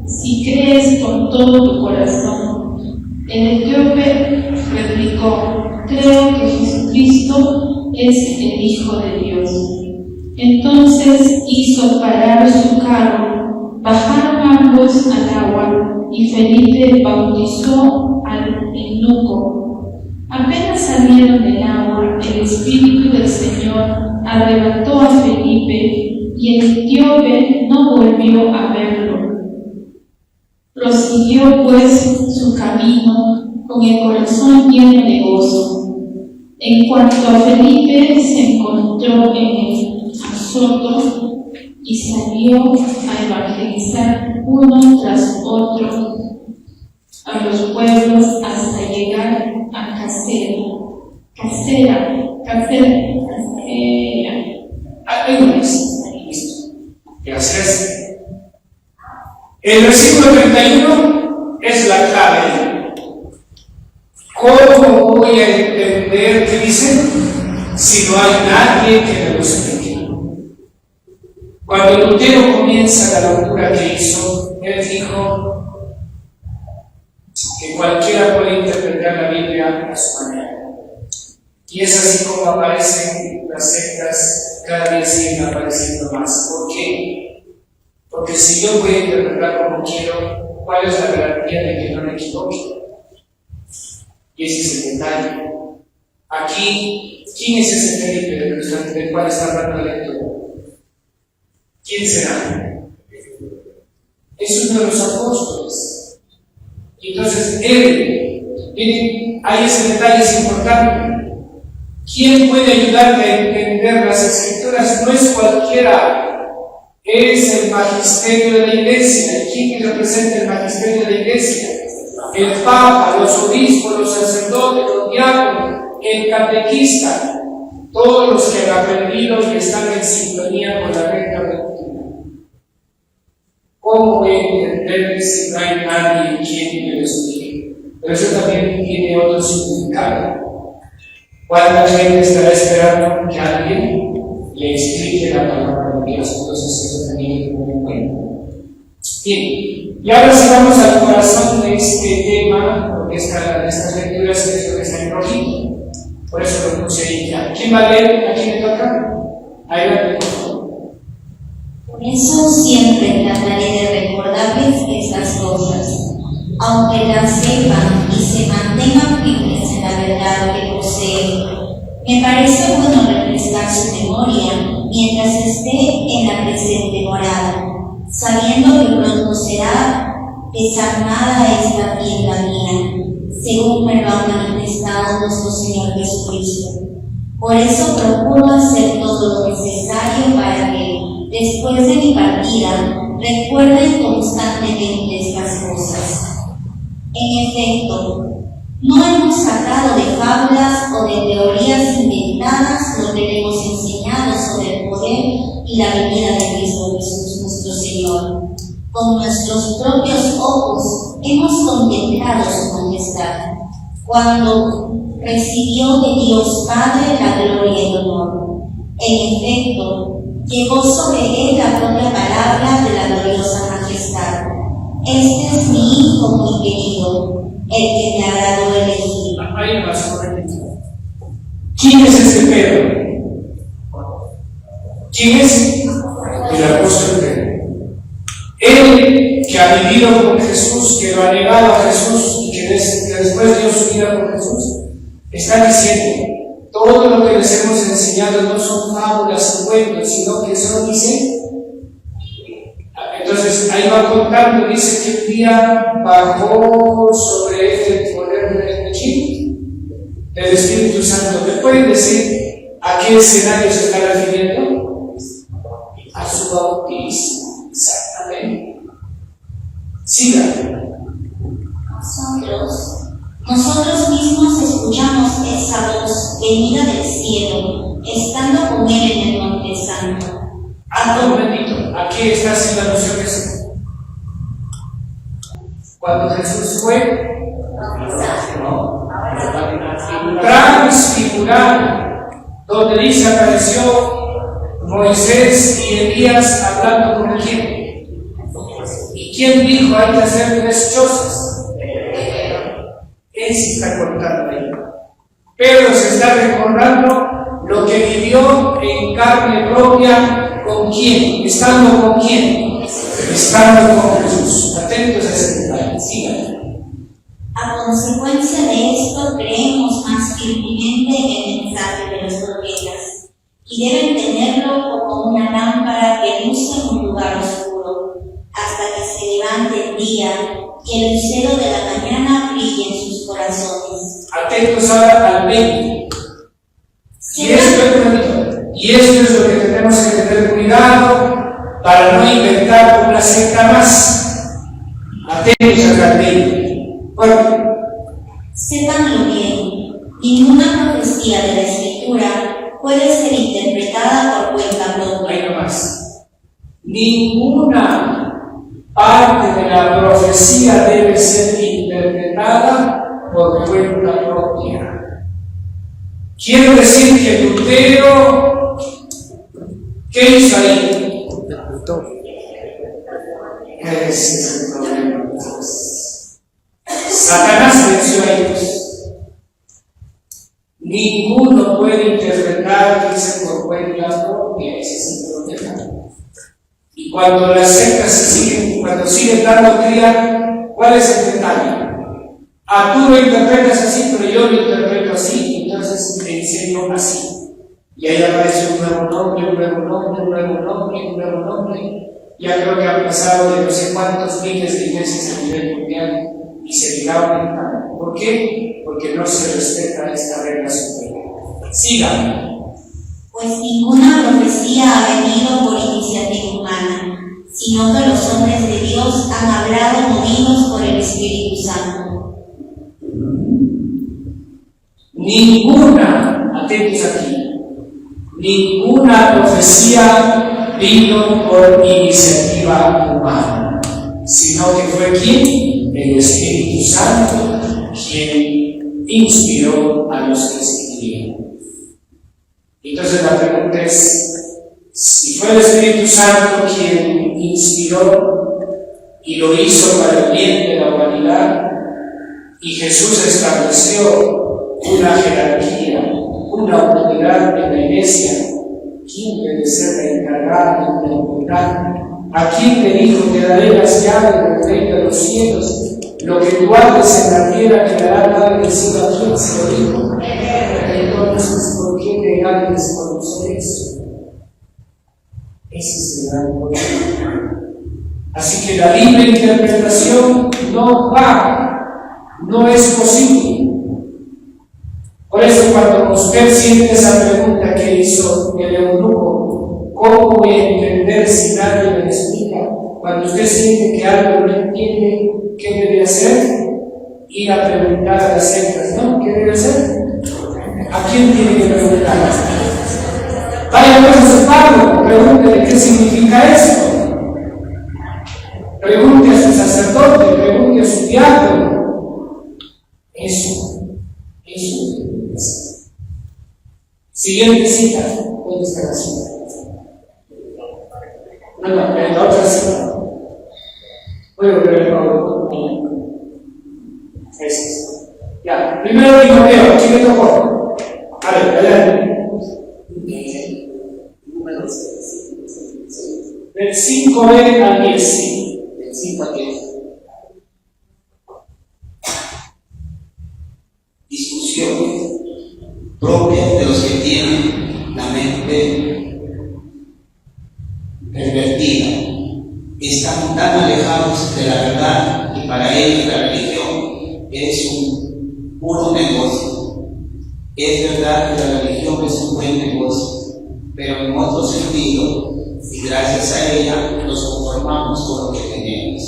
si crees con todo tu corazón. El etíope replicó: creo que Jesucristo es el Hijo de Dios. Entonces hizo parar su carro, bajaron ambos al agua y Felipe bautizó al eunuco. Apenas salieron del agua, el Espíritu del Señor arrebató a Felipe y el etíope no volvió a verlo. Prosiguió pues su camino con el corazón lleno de gozo. En cuanto a Felipe, se encontró en el Azoto y salió a evangelizar uno tras otro a los pueblos hasta llegar a Casera. Gracias. El versículo 31 es la clave. ¿Cómo voy a entender qué dice si no hay nadie que me lo explique? Cuando Lutero comienza la locura que hizo, él dijo que cualquiera puede interpretar la Biblia a su manera. Y es así como aparecen las sectas, cada vez siguen apareciendo más. ¿Por qué? Porque si yo voy a interpretar como quiero, ¿cuál es la garantía de que no me equivoque? Y ese es el detalle. Aquí, ¿quién es ese Felipe del cual está hablando el lector? ¿Quién será? Es uno de los apóstoles. Y entonces, miren, hay ese detalle, es importante. ¿Quién puede ayudarte a entender las Escrituras? No es cualquiera, es el magisterio de la Iglesia. ¿Quién representa el magisterio de la Iglesia? El Papa, los obispos, los sacerdotes, los diáconos, el catequista, todos los que han aprendido y están en sintonía con la recta doctrina. ¿Cómo voy a entender si no hay nadie quien me lo explique? Pero eso también tiene otro significado. ¿Cuánta gente estará esperando que alguien le explique la palabra de Dios? Entonces eso también es muy bueno. Bien, y ahora sí vamos al corazón de este tema, porque estas lecturas es lo que está en rojito. Por eso lo puse ahí ya. ¿Quién va a leer? ¿A quién le toca? Adelante, por favor. Por eso siempre trataré de recordarles estas cosas, aunque las sepan y se mantengan firmes en la verdad que poseen. Me parece bueno refrescar su memoria mientras esté en la presente morada, sabiendo que pronto será desarmada esta tienda mía, según me lo ha manifestado nuestro Señor Jesucristo. Por eso procuro hacer todo lo necesario para que, después de mi partida, recuerden constantemente estas cosas. En efecto, no hemos sacado de fábulas o de teorías inventadas lo que le hemos enseñado sobre el poder y la venida de Cristo Jesús nuestro Señor. Con nuestros propios ojos hemos contemplado su majestad, cuando recibió de Dios Padre la gloria y honor. En efecto, llegó sobre él la propia palabra de la gloriosa majestad. Este es mi Hijo muy querido, el que me agradó elegir. Ahí más o menos. ¿Quién es ese Pedro? ¿Quién es? El apóstol Pedro. Él que ha vivido con Jesús, que lo ha negado a Jesús y que después dio su vida con Jesús, está diciendo: todo lo que les hemos enseñado no son fábulas y cuentos, sino que son, dice. Entonces ahí va contando, dice que un día bajó sobre él el poder del Espíritu Santo. ¿Me pueden decir a qué escenario se está refiriendo? A su bautismo, exactamente. Siga. Nosotros mismos escuchamos esa voz venida del cielo, estando con él en el Monte Santo. Un momentito. ¿A qué está haciendo alusión eso? Cuando Jesús fue transfigurado, donde dice apareció Moisés y Elías hablando con quién. ¿Y quién dijo hay que hacer 3 chozas? Él se está contando ahí. Pedro se está recordando lo que vivió en carne propia. ¿Con quién? ¿Estando con quién? Estando con Jesús. Atentos a ese detalle. Sigan. A consecuencia de esto, creemos más firmemente en el mensaje de los profetas, y deben tenerlo como una lámpara que luce en un lugar oscuro, hasta que se levante el día, y el lucero de la mañana brille en sus corazones. Atentos ahora al 20. Y esto es lo que tenemos que tener cuidado para no inventar una secta más. Atentos al 20. Bueno, Sépanlo bien, ninguna profecía de la Escritura puede ser interpretada por cuenta propia. ahí nomás. Ninguna parte de la profecía debe ser interpretada por cuenta propia. Quiero decir que Lutero, ¿qué hizo ahí? Ese es el problema. Satanás venció a ellos. Ninguno puede interpretar, dice, por cuenta propia. Ese es el problema. Y cuando las sectas cuando siguen dando cría, ¿cuál es el detalle? Tú lo interpretas así, pero yo lo interpreto así, entonces te enseño así. Y ahí aparece un nuevo nombre, un nuevo nombre, un nuevo nombre, un nuevo nombre. Ya creo que han pasado de no sé cuántos miles de iglesias a nivel mundial y seguirá aumentando. ¿Por qué? Porque no se respeta esta regla suprema. Sigan. Pues ninguna profecía ha venido por iniciativa humana, sino que los hombres de Dios han hablado movidos por el Espíritu Santo. Ninguna, atentos aquí, ninguna profecía vino por iniciativa humana, sino que fue ¿quién? El Espíritu Santo quien inspiró a los que escribieron. Entonces la pregunta es, si fue el Espíritu Santo quien inspiró y lo hizo para el bien de la humanidad, y Jesús estableció una jerarquía, una autoridad en la iglesia, ¿quién debe ser la encargada de la importante? ¿A quién le dijo te daré las llaves del reino de los cielos? Lo que tú haces en la tierra quedará dado en el cielo. ¿A quién se lo dijo? Entonces, ¿por qué negar y desconocer eso? Ese es el gran problema. Así que la libre interpretación no es posible. Por eso cuando usted siente esa pregunta que hizo el eunuco, ¿cómo voy a entender si nadie me explica? Cuando usted siente que algo no entiende, ¿qué debe hacer? Ir a preguntar a las sectas, ¿no? ¿Qué debe hacer? ¿A quién tiene que preguntar? Vaya pues a su Pablo, pregúntele qué significa esto. Pregunte a su sacerdote, pregunte a su diácono. Eso. Siguiente cita. ¿Dónde está la cita? No, en la otra cita. Voy a volver a Pablo. Ya, primero Timoteo, ¿quién le tocó? A ver, adelante. Del 5b al 10, sí. Del 5 al 10. Discusiones propias de los que tienen la mente pervertida. Están tan alejados de la verdad y para ellos la religión es un puro negocio. Es verdad que la religión es un buen negocio, pero en otro sentido, y gracias a ella nos conformamos con lo que tenemos.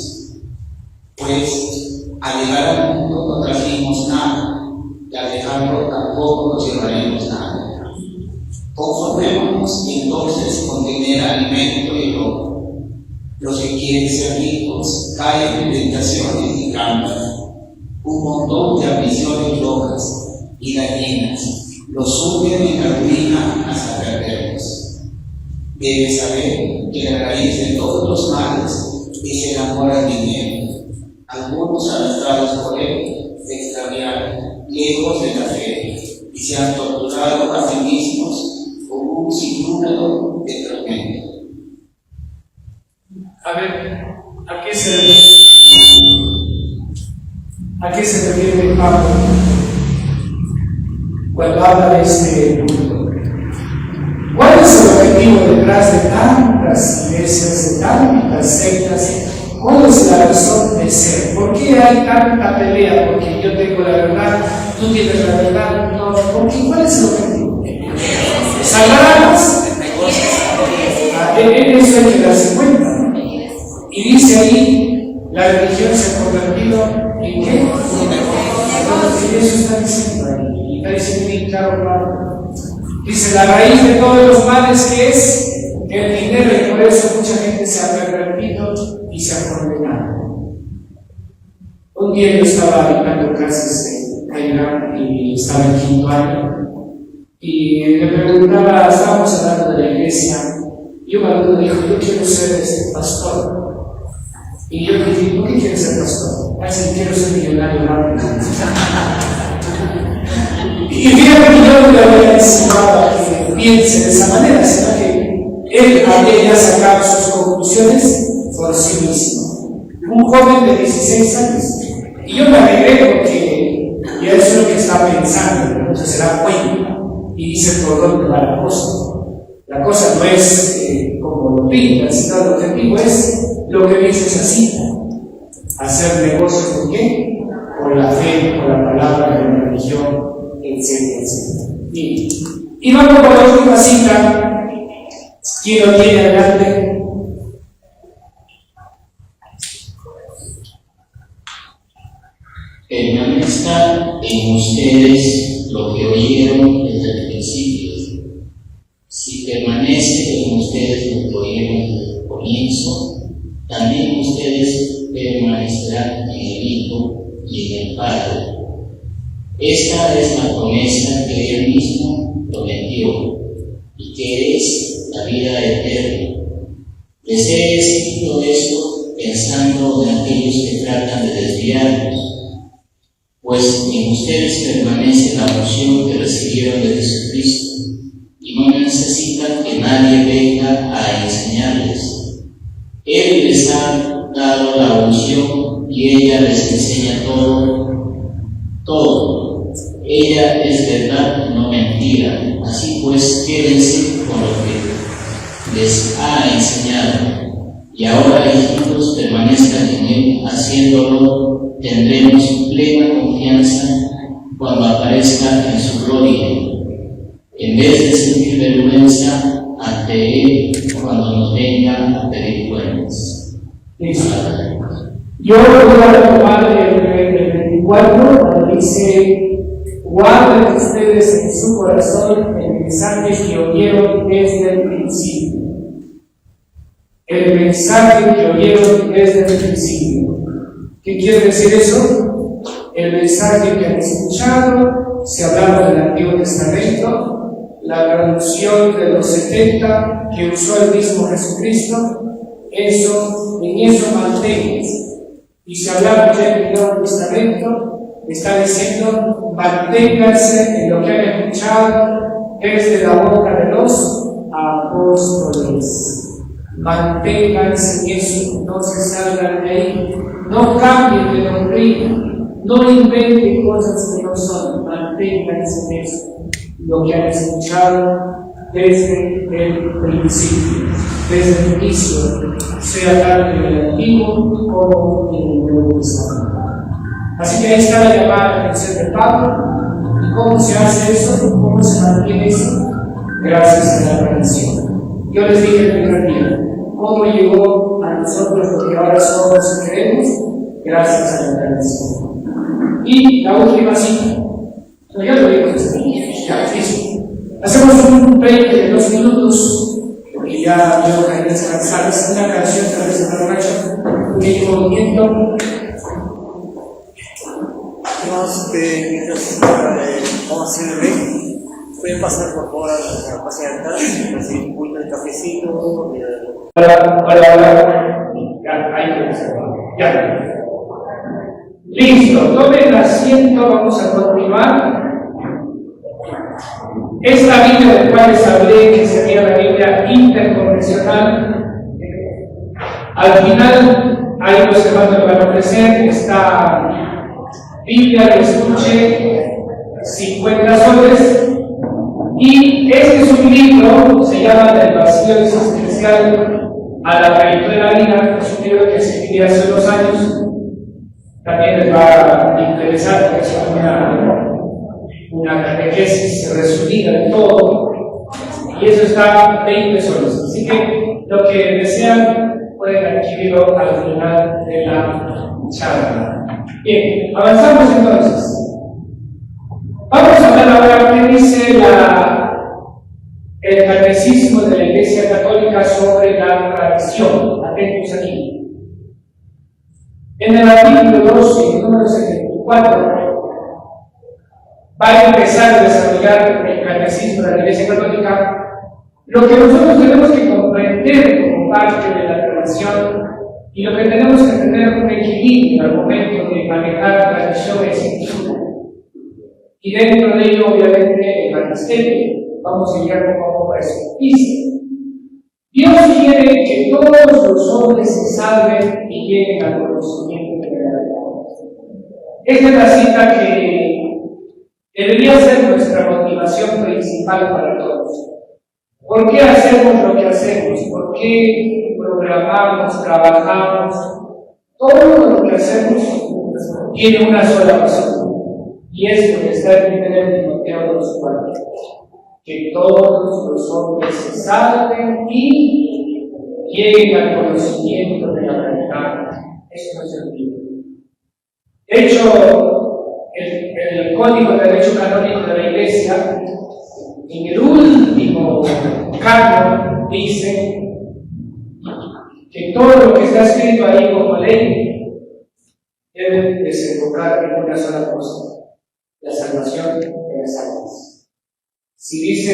Pues al llegar al mundo no trajimos nada, y al dejarlo tampoco nos llevaremos nada. Conformémonos entonces con tener alimento y ropa, Los que quieren ser ricos caen en tentaciones y trampas. Un montón de ambiciones locas y dañinas los suben en la ruina hasta perderlos. Debes saber que la raíz de todos los males es el amor al dinero. Algunos arrastrados por él se extraviaron lejos de la fe y se han torturado a sí mismos con un sinnúmero de tormentos. A ver, ¿a qué se refiere Pablo cuando habla de este mundo? ¿Cuál es el objetivo detrás de tantas iglesias, de tantas sectas? ¿Cuál es la razón de ser? ¿Por qué hay tanta pelea? Porque yo tengo la verdad, tú tienes la verdad. No, porque ¿cuál es el objetivo? ¿Salvar almas? En eso hay que darse cuenta. Y dice ahí, la religión se ha convertido en ¿qué? Entonces, eso está diciendo ahí. Y está diciendo bien claro. Dice, la raíz de todos los males que es el dinero, y por eso mucha gente se ha pervertido y se ha condenado. Un día yo estaba dictando clases de Cairán y estaba en quinto año y le preguntaba, estábamos hablando de la iglesia y un alumno dijo, yo quiero ser pastor. Y yo le dije, ¿por qué quieres ser pastor? Así quiero ser millonario rápido. Y fíjate que yo no le había enseñado a que piense de esa manera, sino que él había ya sacado sus conclusiones por sí mismo. Un joven de 16 años. Y yo me alegré porque ya es lo que está pensando, entonces se da cuenta y dice por dónde va la cosa. La cosa no es como lo pintan, sino el objetivo es lo que dice esa cita: hacer negocios con qué? Con la fe, con la palabra, con la religión, etc. Y vamos con la última cita. ¿Quién lo tiene adelante? Permanezca en ustedes lo que oyeron desde el principio. Si permanece en ustedes lo que oyeron desde el comienzo, también ustedes permanecerán en el Hijo y en el Padre. Esta es la promesa que Él mismo prometió y que es la vida eterna. Les he escrito esto pensando en aquellos que tratan de desviarnos, pues en ustedes permanece la unción que recibieron de Jesucristo y no necesitan que nadie venga a enseñarles. Él les ha dado la unción y ella les enseña todo. Ella es verdad, no mentira. Así pues, quédense con lo que les ha enseñado. Y ahora, hijitos, permanezcan en Él, haciéndolo, tendremos plena confianza cuando aparezca en su gloria, en vez de sentir vergüenza ante Él cuando nos venga a pedir cuentas. Yo voy a retomar el 24, cuando dice: guarden ustedes en su corazón el mensaje que oyeron desde el principio. El mensaje que oyeron desde el principio. ¿Qué quiere decir eso? El mensaje que han escuchado, se hablaba del Antiguo Testamento, la traducción de los 70 que usó el mismo Jesucristo, en eso manténganse. Y si hablamos del Nuevo Testamento, está diciendo: manténganse en lo que han escuchado desde la boca de los apóstoles. Manténganse en eso, no se salgan de ahí, no cambien de doctrina, no inventen cosas que no son, manténganse en eso, lo que han escuchado desde el principio, desde el inicio, sea tanto en el Antiguo como en el Nuevo Testamento. Así que ahí está la llamada de atención de Pablo. ¿Y cómo se hace eso? ¿Cómo se mantiene eso? Gracias a la tradición. Yo les dije el primer día, ¿cómo llegó a nosotros lo que ahora somos y creemos? Gracias a la tradición. Y la última cita. No, yo lo digo ya, listo. Hacemos un break de 2 minutos, porque ya veo que descansar. Es una canción tal vez en la marcha, un pequeño movimiento. Mientras vamos a hacer el break, pueden pasar por favor a la página de atrás, recibir un poquito de cafecito. Ya. Listo, tomen asiento, vamos a continuar. Esta Biblia de la cual les hablé, que sería la Biblia interconfesional, al final, hay los hermanos que van a ofrecer esta Biblia de estuche 50 soles, y este es un libro, se llama Del vacío existencial a la plenitud de la vida. Es un libro que se escribió hace 2 años. También les va a interesar porque es una catequesis resumida de todo, y eso está 20 soles. Así que lo que desean pueden adquirirlo al final de la charla. Bien, avanzamos entonces. Vamos a ver ahora qué dice el catecismo de la Iglesia Católica sobre la tradición. Atentos aquí. En el artículo 12, número 74, va a empezar a desarrollar el catecismo de la Iglesia Católica lo que nosotros tenemos que comprender como parte de la tradición y lo que tenemos que tener un equilibrio al momento de manejar tradiciones científicas. Y dentro de ello, obviamente, el magisterio. Vamos a llegar poco a poco a eso. Dice: Dios quiere que todos los hombres se salven y lleguen al conocimiento de la verdad. Esta es la cita que debería ser nuestra motivación principal para todos. ¿Por qué hacemos lo que hacemos? ¿Por qué programamos, trabajamos? Todo lo que hacemos tiene una sola razón, y es lo que está en el Timoteo 2:4. Que todos los hombres se salven y lleguen al conocimiento de la verdad. Eso es el libro. De hecho, el Código de Derecho Canónico de la Iglesia, en el último canon, dice que todo lo que está escrito ahí como ley debe desembocar en una sola cosa: la salvación de las almas. Si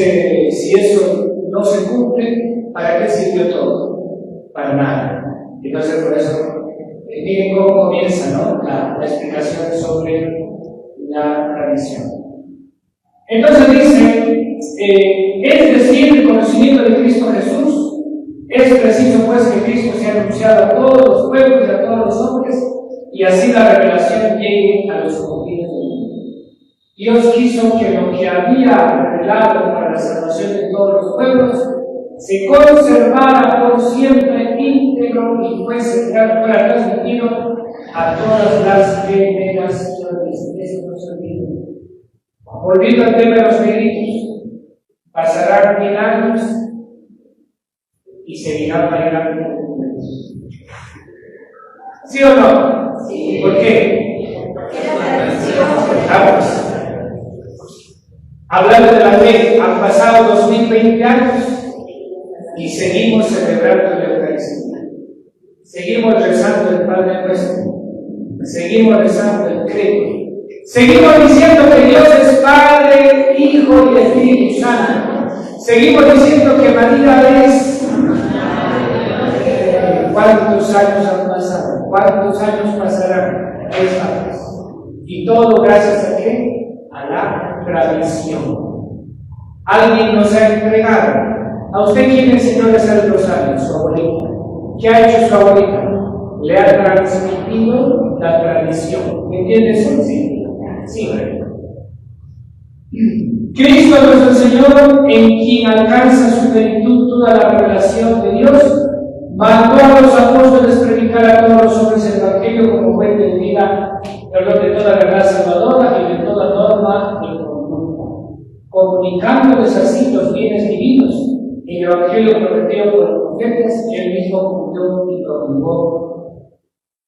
eso no se cumple, ¿para qué sirvió todo? Para nada. Entonces, por eso, miren cómo comienza, ¿no?, la explicación sobre la tradición. Entonces dice, es decir, el conocimiento de Cristo Jesús. Es preciso, pues, que Cristo sea anunciado a todos los pueblos y a todos los hombres, y así la revelación llegue a los confines del mundo. Dios quiso que lo que había revelado para la salvación de todos los pueblos se conservara por siempre íntegro y fuera transmitido a todas las generaciones. Eso no se olvida. Volviendo al tema de los negritos, pasarán 1000 años y seguirán bailando. ¿Sí o no? Sí. ¿Por qué? Porque la tradición. Vamos. Hablando de la fe, han pasado 2020 años y seguimos celebrando la Eucaristía. Seguimos rezando el Padre Nuestro. Seguimos rezando el Credo. Seguimos diciendo que Dios es Padre, Hijo y Espíritu Santo. Seguimos diciendo que María es. ¿Cuántos años han pasado? ¿Cuántos años pasarán? 3 años. ¿Y todo gracias a qué? A la tradición. Alguien nos ha entregado. ¿A usted quién le enseñó a rezar el rosario? Su abuelita. ¿Qué ha hecho su abuelita? Le ha transmitido la tradición. ¿Me entiendes? Sí. Sí. Cristo nuestro Señor, en quien alcanza su plenitud toda la revelación de Dios, mandó a los apóstoles predicar a todos los hombres el Evangelio como fuente de vida, perdón, de toda verdad salvadora y de toda norma y conducta, comunicándoles así los bienes divinos. El Evangelio prometido por los profetas, y él mismo cumplió y promulgó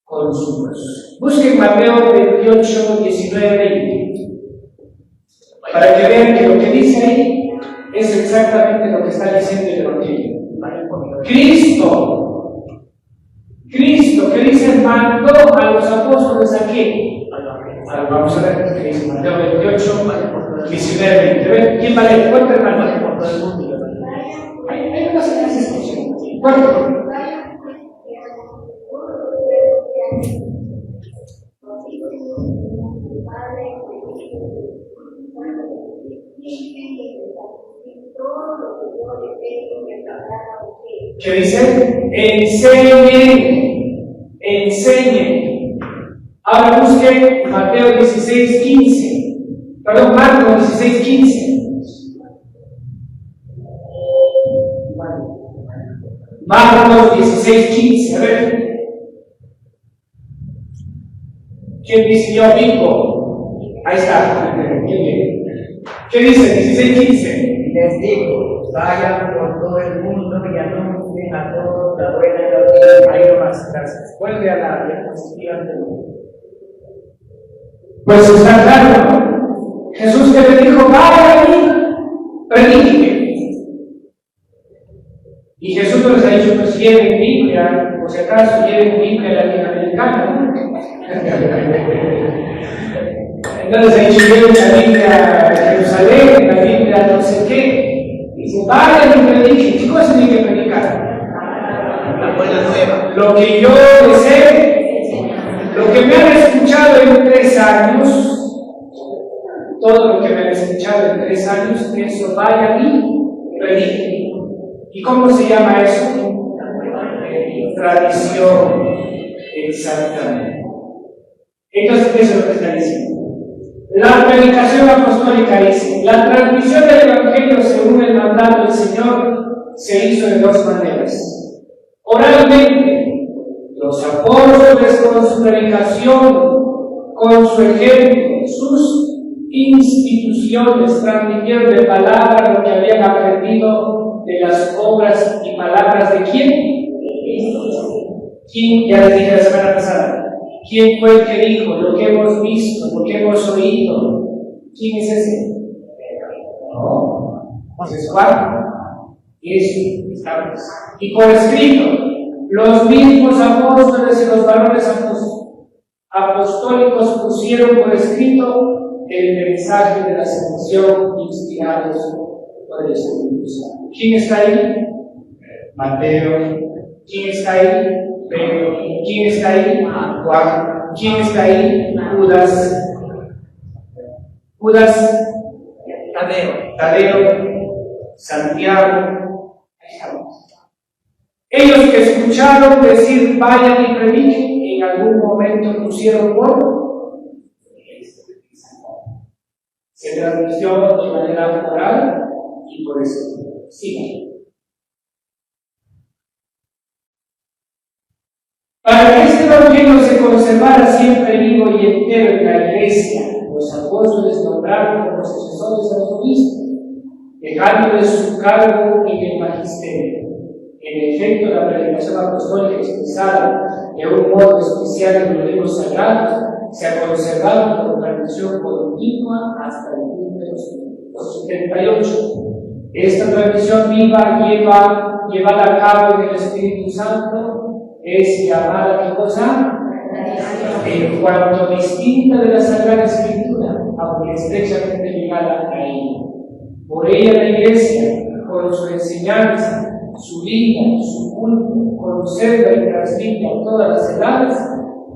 con su voz. Busquen Mateo 28, 19, 20, para que vean que lo que dice ahí es exactamente lo que está diciendo el Evangelio. Cristo, ¿qué dice? Mandó a los apóstoles a qué? Vamos a ver qué dice Mateo 28, 19, 20. ¿Quién va a leer? ¿Cuánto hermano? Hay unas clases que ¿cuánto? ¿Qué dice? Enseñen. Ahora busquen Mateo 16:15. Perdón, Marcos 16:15. Marcos 16:15. A ver. ¿Quién dice yo digo? Ahí está. ¿Qué dice? 16:15. Les digo, vayan por todo el mundo y anuncien a todos la buena noticia. Ahí nomás, gracias. Vuelve a la diapositiva anterior. Pues está claro, ¿no? Jesús que le dijo, vayan y prediquen. Y Jesús no les ha dicho, pues lleven Biblia, por si acaso lleven Biblia latinoamericana, ¿no? Entonces ha dicho, lleven la Biblia de Jerusalén, la Biblia no sé qué. Dice, vayan y prediquen. ¿Qué cosa tienen que predicar? La buena nueva. Lo que yo deseo, lo que me han escuchado en 3 años, todo lo que me han escuchado en 3 años, eso vayan y prediquen. ¿Y cómo se llama eso? Tradición. Exactamente. Entonces, eso es lo que está diciendo. La predicación apostólica dice, la transmisión del Evangelio según el mandato del Señor se hizo de 2 maneras. Oralmente, los apóstoles con su predicación, con su ejemplo, sus instituciones transmitieron de palabra lo que habían aprendido de las obras y palabras de quién? ¿Quién? Ya les dije la semana pasada. ¿Quién fue el que dijo lo que hemos visto, lo que hemos oído? ¿Quién es ese? No, pues es Juan. Y eso estamos. Y por escrito, los mismos apóstoles y los varones apostólicos pusieron por escrito el mensaje de la salvación inspirados por el Espíritu Santo. ¿Quién está ahí? Mateo. ¿Quién está ahí? Pedro. ¿Quién está ahí? Juan. ¿Quién está ahí? Judas. Tadeo. Santiago. Ahí estamos. Ellos que escucharon decir vayan y prediquen, en algún momento pusieron por se transmitió de manera oral y por eso sigan. Para que este evangelio se conservara siempre vivo y entero en la iglesia, los apóstoles nombraron como sucesores a los obispos, dejándoles su cargo en el magisterio. En efecto, la predicación apostólica expresada de un modo especial en los libros sagrados se ha conservado como tradición continua hasta el fin de los 78. Esta tradición viva llevada a cabo en el Espíritu Santo es llamada ¿qué cosa? En cuanto distinta de la Sagrada Escritura, aunque estrechamente ligada a ella. Por ella la Iglesia, con su enseñanza, su vida, su culto, conserva y transmite a todas las edades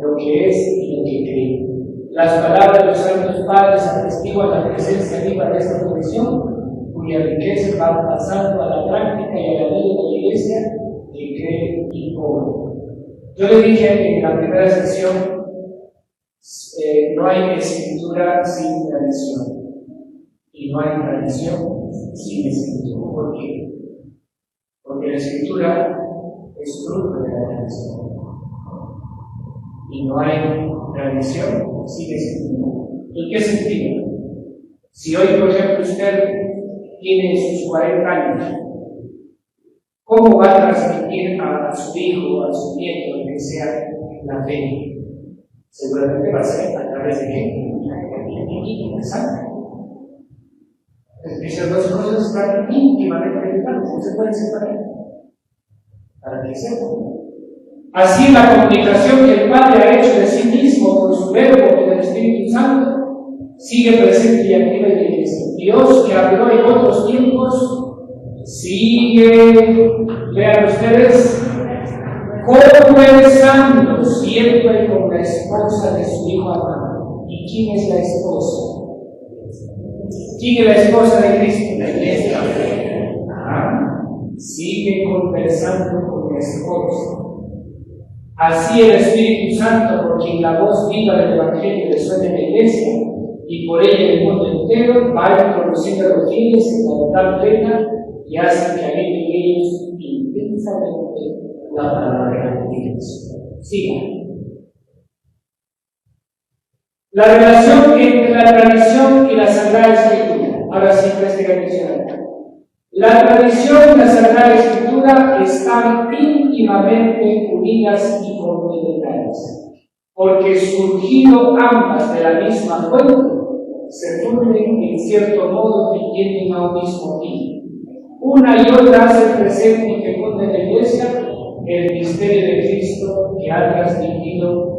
lo que es y lo que cree. Las palabras de los santos padres atestiguan la presencia viva de esta tradición, cuya riqueza va pasando a la práctica y a la vida de la Iglesia que cree y obra. Yo le dije en la primera sesión, no hay escritura sin tradición. Y no hay tradición sin escritura. ¿Por qué? Porque la escritura es fruto de la tradición. Y no hay tradición sin escritura. ¿En qué sentido? Si hoy, por ejemplo, usted tiene sus 40 años, ¿cómo va a transmitir a su hijo, a su nieto, que sea la fe? Seguramente va a ser a través de qué? La sangre. Esas 2 cosas están íntimamente ligadas, no se pueden separar. para que sepan. Así la comunicación que el Padre ha hecho de sí mismo por su Verbo y del Espíritu Santo sigue presente y activa en la Iglesia. Dios que habló en otros tiempos sigue, vean ustedes, conversando siempre con la esposa de su Hijo amado. ¿Y quién es la esposa? ¿Quién es la esposa de Cristo? La Iglesia. Sigue conversando con la esposa. Así el Espíritu Santo, por quien la voz viva del Evangelio resuena en la Iglesia y por ella en el mundo entero, va introduciendo a los fieles en la verdad plena y hace que habiten en ellos intensamente la palabra de Dios. Siga. La relación entre la tradición y la Sagrada Escritura. Ahora sí presten atención. La tradición y la Sagrada Escritura están íntimamente unidas y complementarias, porque surgido ambas de la misma fuente, se funden en cierto modo y tienen a un mismo fin. Una y otra hacen presente y fecunda en la Iglesia el misterio de Cristo que ha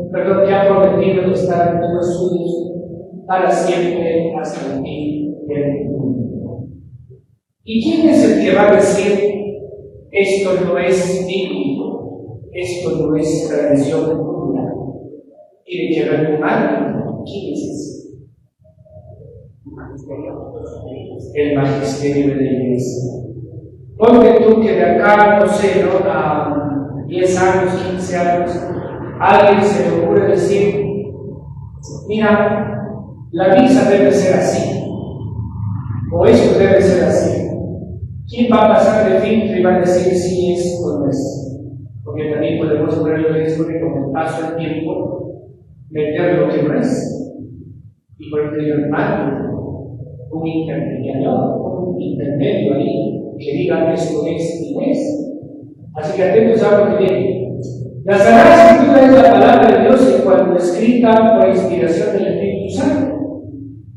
prometido estar en los suyos para siempre hasta el fin del mundo. ¿Y quién es el que va a decir esto no es bíblico, esto no es tradición popular? Tiene que retomar. ¿Quién es ese? El magisterio de la Iglesia. Ponte tú que de acá, no sé, ¿no? A 10 años, 15 años, alguien se le ocurre decir, mira, la misa debe ser así, o esto debe ser así. ¿Quién va a pasar de filtro y va a decir si es o no es? Porque también podemos poner el riesgo de con el paso del tiempo meter lo que no es. Y por el hermano, un intermedio ahí, que diga esto es y no es. Así que atentos a lo que viene. La Sagrada Escritura es la palabra de Dios en cuanto escrita por inspiración del Espíritu Santo.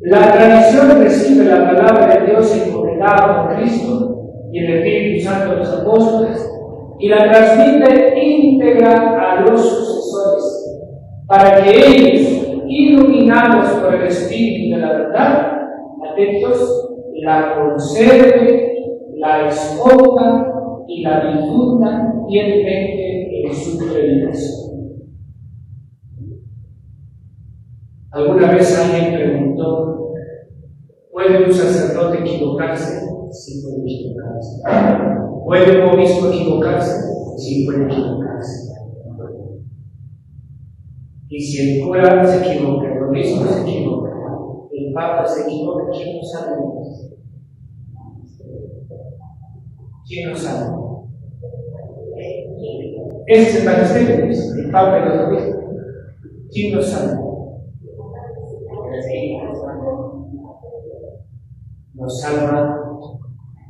La tradición recibe la palabra de Dios encomendada por Cristo y el Espíritu Santo a los apóstoles, y la transmite íntegra a los sucesores, para que ellos, iluminados por el Espíritu de la verdad, atentos, la conserven, la expongan y la difundan fielmente en su predicación. Alguna vez alguien preguntó, ¿puede un sacerdote equivocarse? Sí puede equivocarse. ¿Puede un obispo equivocarse? Sí puede equivocarse. Y si el cura se equivoca, el obispo se equivoca, el papa se equivoca, ¿quién lo sabe? ¿Quién lo sabe? Ese es el magisterio, el papa y los obispos. ¿Quién lo sabe? Nos salva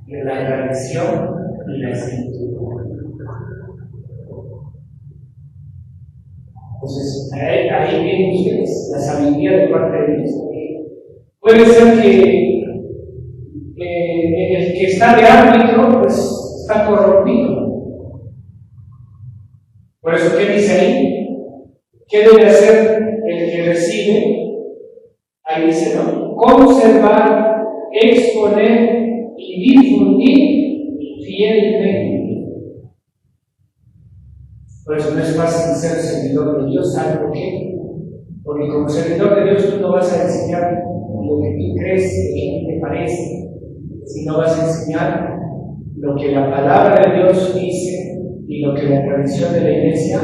de la tradición y la escritura. Entonces, ahí vienen ustedes la sabiduría de parte de Dios. Puede ser que el que está de árbitro, pues está corrompido. Por eso, ¿qué dice ahí? ¿Qué debe hacer el que recibe? Ahí dice, ¿no? Conservar, exponer y difundir fielmente. Por eso no es fácil ser servidor de Dios, ¿sabes por qué? Porque como servidor de Dios tú no vas a enseñar lo que tú crees, lo que a ti te parece, sino vas a enseñar lo que la palabra de Dios dice y lo que la tradición de la Iglesia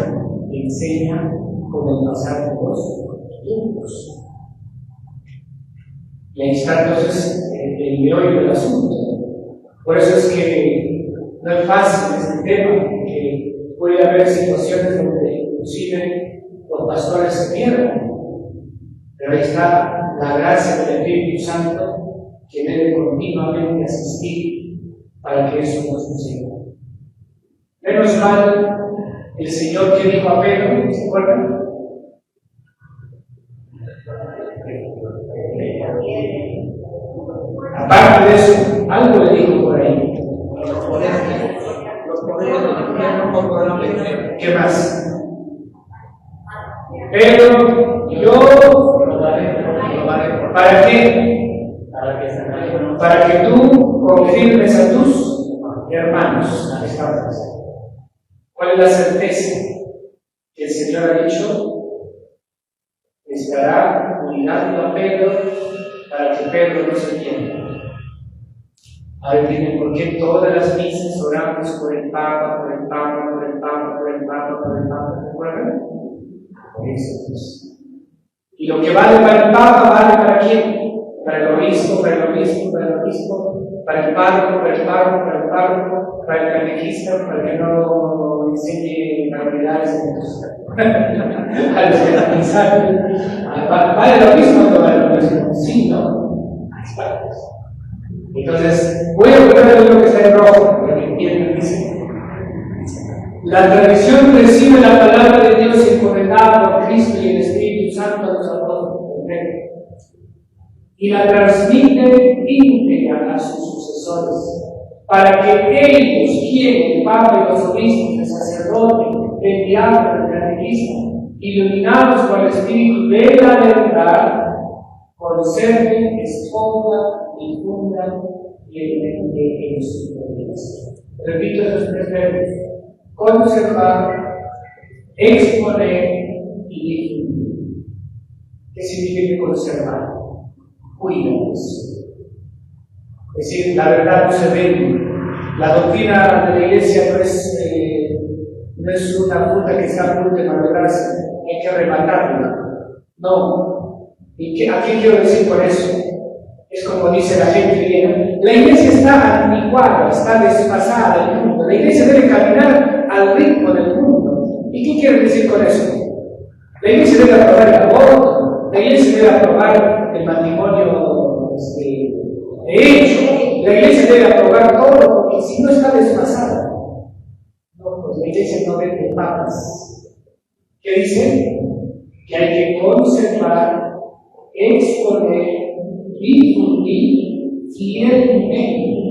enseña con el pasar de los tiempos. Y ahí está entonces el meollo del asunto. Por eso es que no es fácil este tema, porque puede haber situaciones donde inclusive los pastores se pierdan. Pero ahí está la gracia del Espíritu Santo que debe continuamente asistir para que eso no suceda. Menos mal, el Señor que dijo a Pedro, ¿se acuerdan? Aparte de eso, algo le dijo por ahí. Los poderes del infierno ¿Qué más? Pero yo lo daré. ¿Para qué? Para que tú confirmes a tus hermanos. ¿Cuál es la certeza? Que el Señor ha dicho, estará cuidando a Pedro para que Pedro no se pierda. Ahora entienden por qué todas las misas oramos por el Papa, por el Papa, por el Papa, por el Papa, por el Papa, ¿recuerdan? Por eso es. Y lo que vale para el Papa, ¿vale para quién? Para el obispo, para el obispo, para el obispo, para el párroco, para el párroco, para el párroco, para el catequista, para que no enseñe barbaridades a los catechistas. ¿Vale lo mismo o no vale lo mismo? Sí, ¿no? Entonces, voy a poner lo que está en rojo, para que entiendan, dice. La tradición recibe la palabra de Dios encomendada por Cristo y el Espíritu Santo a los apóstoles, y la transmite íntegra a sus sucesores, para que ellos, quien, el Papa y los obispos, el sacerdote, el diácono, el catequista, iluminados por el Espíritu de la verdad, conserven, expongan, difundan y eliminen en sus vidas. Repito esos tres verbos: conservar, exponer y difundir. ¿Qué significa conservar? Cuídalos. Es decir, la verdad no se vende. La doctrina de la Iglesia no es una fruta que está a punto de madurarse, hay que rematarla. No. ¿Y a qué quiero decir con eso? Es como dice la gente griega: la Iglesia está anticuada, está desfasada del mundo. La Iglesia debe caminar al ritmo del mundo. ¿Y qué quiere decir con eso? La Iglesia debe aprobar el aborto, la Iglesia debe aprobar el matrimonio de hecho, la Iglesia debe aprobar todo, porque si no está desfasada, no, pues la Iglesia no vende papas. ¿Qué dice? Que hay que conservar, exponer, difundir fielmente.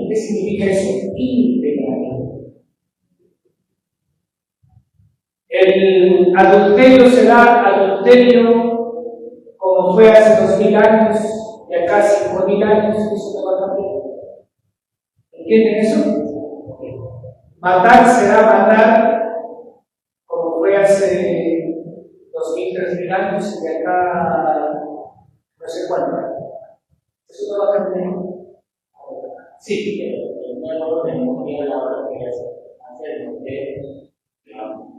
¿Qué significa eso? Integrar. El adulterio será adulterio como fue hace 2000 años, y acá 5000 años, eso no va a cambiar. ¿Entienden eso? Matar será matar como fue hace 2000, 3000 años, y acá no sé cuánto. Eso no va a cambiar. Sí. No tenemos que ir a la hora que hacer, porque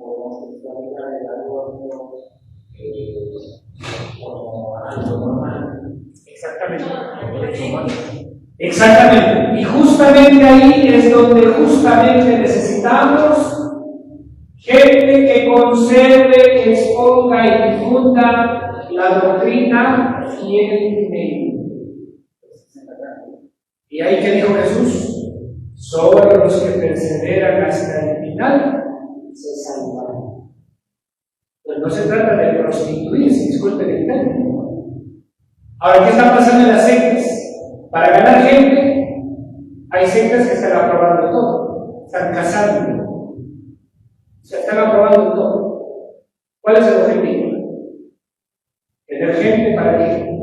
homosexualidad de algo como algo normal. Exactamente. Y justamente ahí es donde justamente necesitamos gente que conserve, que exponga y difunda la doctrina fielmente. Y ahí que dijo Jesús: solo los que perseveran hasta el final se salvarán. Pues no se trata de prostituirse, disculpen el término. Ahora, ¿qué está pasando en las sectas? Para ganar gente, hay sectas que están aprobando todo, están casando, se están aprobando todo. ¿Cuál es el objetivo? Tener gente para qué?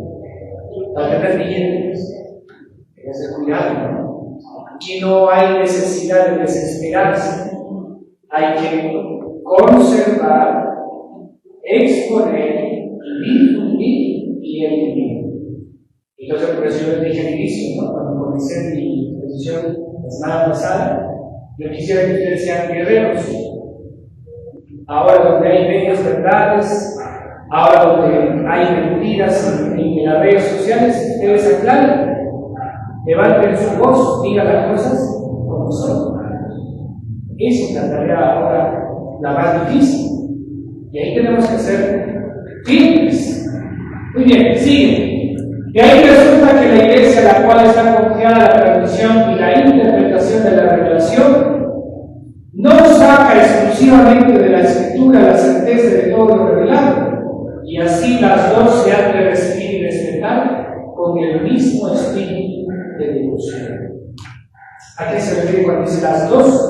Para tener billetes. Hay que hacer cuidado, ¿no? Aquí no hay necesidad de desesperarse, hay que conservar, exponer, difundir y eliminar. Entonces, por eso yo les dije al inicio, ¿no? Cuando comencé mi exposición la semana pasada, yo quisiera que ustedes sean guerreros. Ahora donde hay medias verdades, ahora donde hay mentiras en las redes sociales, ustedes aclaren, levanten su voz, digan las cosas como son. Esa es la tarea ahora la más difícil. Y ahí tenemos que ser firmes. Muy bien, sigue. Y ahí resulta que la Iglesia, la cual está confiada en la transmisión y la interpretación de la revelación, no saca exclusivamente de la Escritura la certeza de todo lo revelado, y así las dos se han de recibir y respetar con el mismo espíritu de devoción. ¿A qué se refiere cuando dice las dos?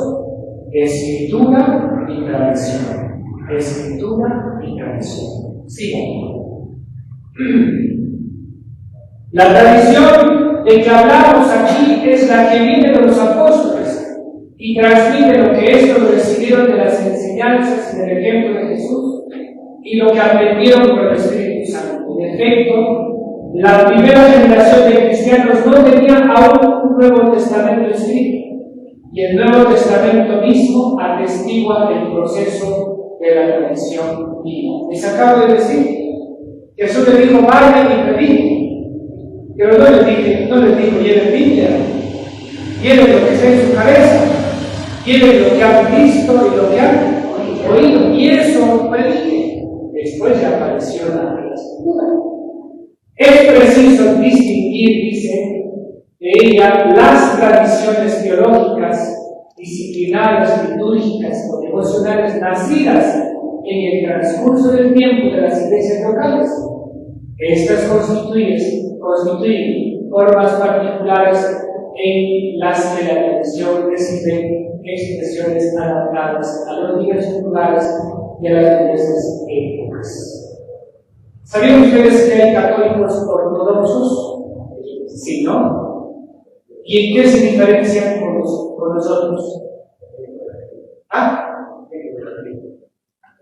escritura y tradición. Escritura y tradición. Sí. La tradición de que hablamos aquí es la que viene de los apóstoles y transmite lo que estos recibieron de las enseñanzas y del ejemplo de Jesús y lo que aprendieron por el Espíritu Santo. En efecto, la primera generación de cristianos no tenía aún un Nuevo Testamento escrito, y el Nuevo Testamento mismo atestigua el proceso de la tradición viva. Les acabo de decir, Jesús le dijo, vayan y prediquen, pero no les dijo, lleven Biblia, lleven lo que está en su cabeza, lleven lo que han visto y lo que han oído, y eso prediquen. Después ya apareció la Escritura. Es preciso distinguir, dice, de ella las tradiciones teológicas, disciplinarias, litúrgicas o devocionales nacidas en el transcurso del tiempo de las iglesias locales. Estas constituyen formas particulares en las que la tradición recibe expresiones adaptadas a los diversos lugares de las iglesias épocas. ¿Sabían ustedes que hay católicos ortodoxos? Sí, ¿no? ¿Y en qué se diferencian con nosotros?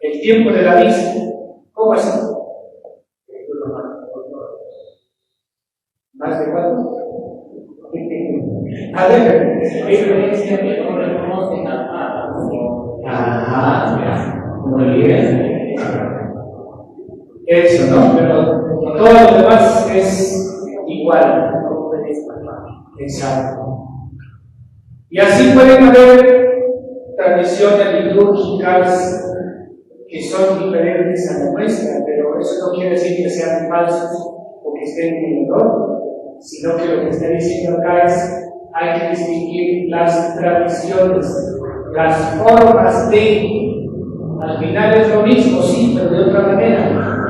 El tiempo de la misa. ¿Cómo así? ¿Más de cuánto? A ver, muy bien. Eso, ¿no? Pero todo lo demás es igual. Exacto. Y así pueden haber tradiciones litúrgicas que son diferentes a la nuestra, pero eso no quiere decir que sean falsos o que estén en error, sino que lo que está diciendo acá es hay que distinguir las tradiciones, las formas de. Al final es lo mismo, sí, pero de otra manera,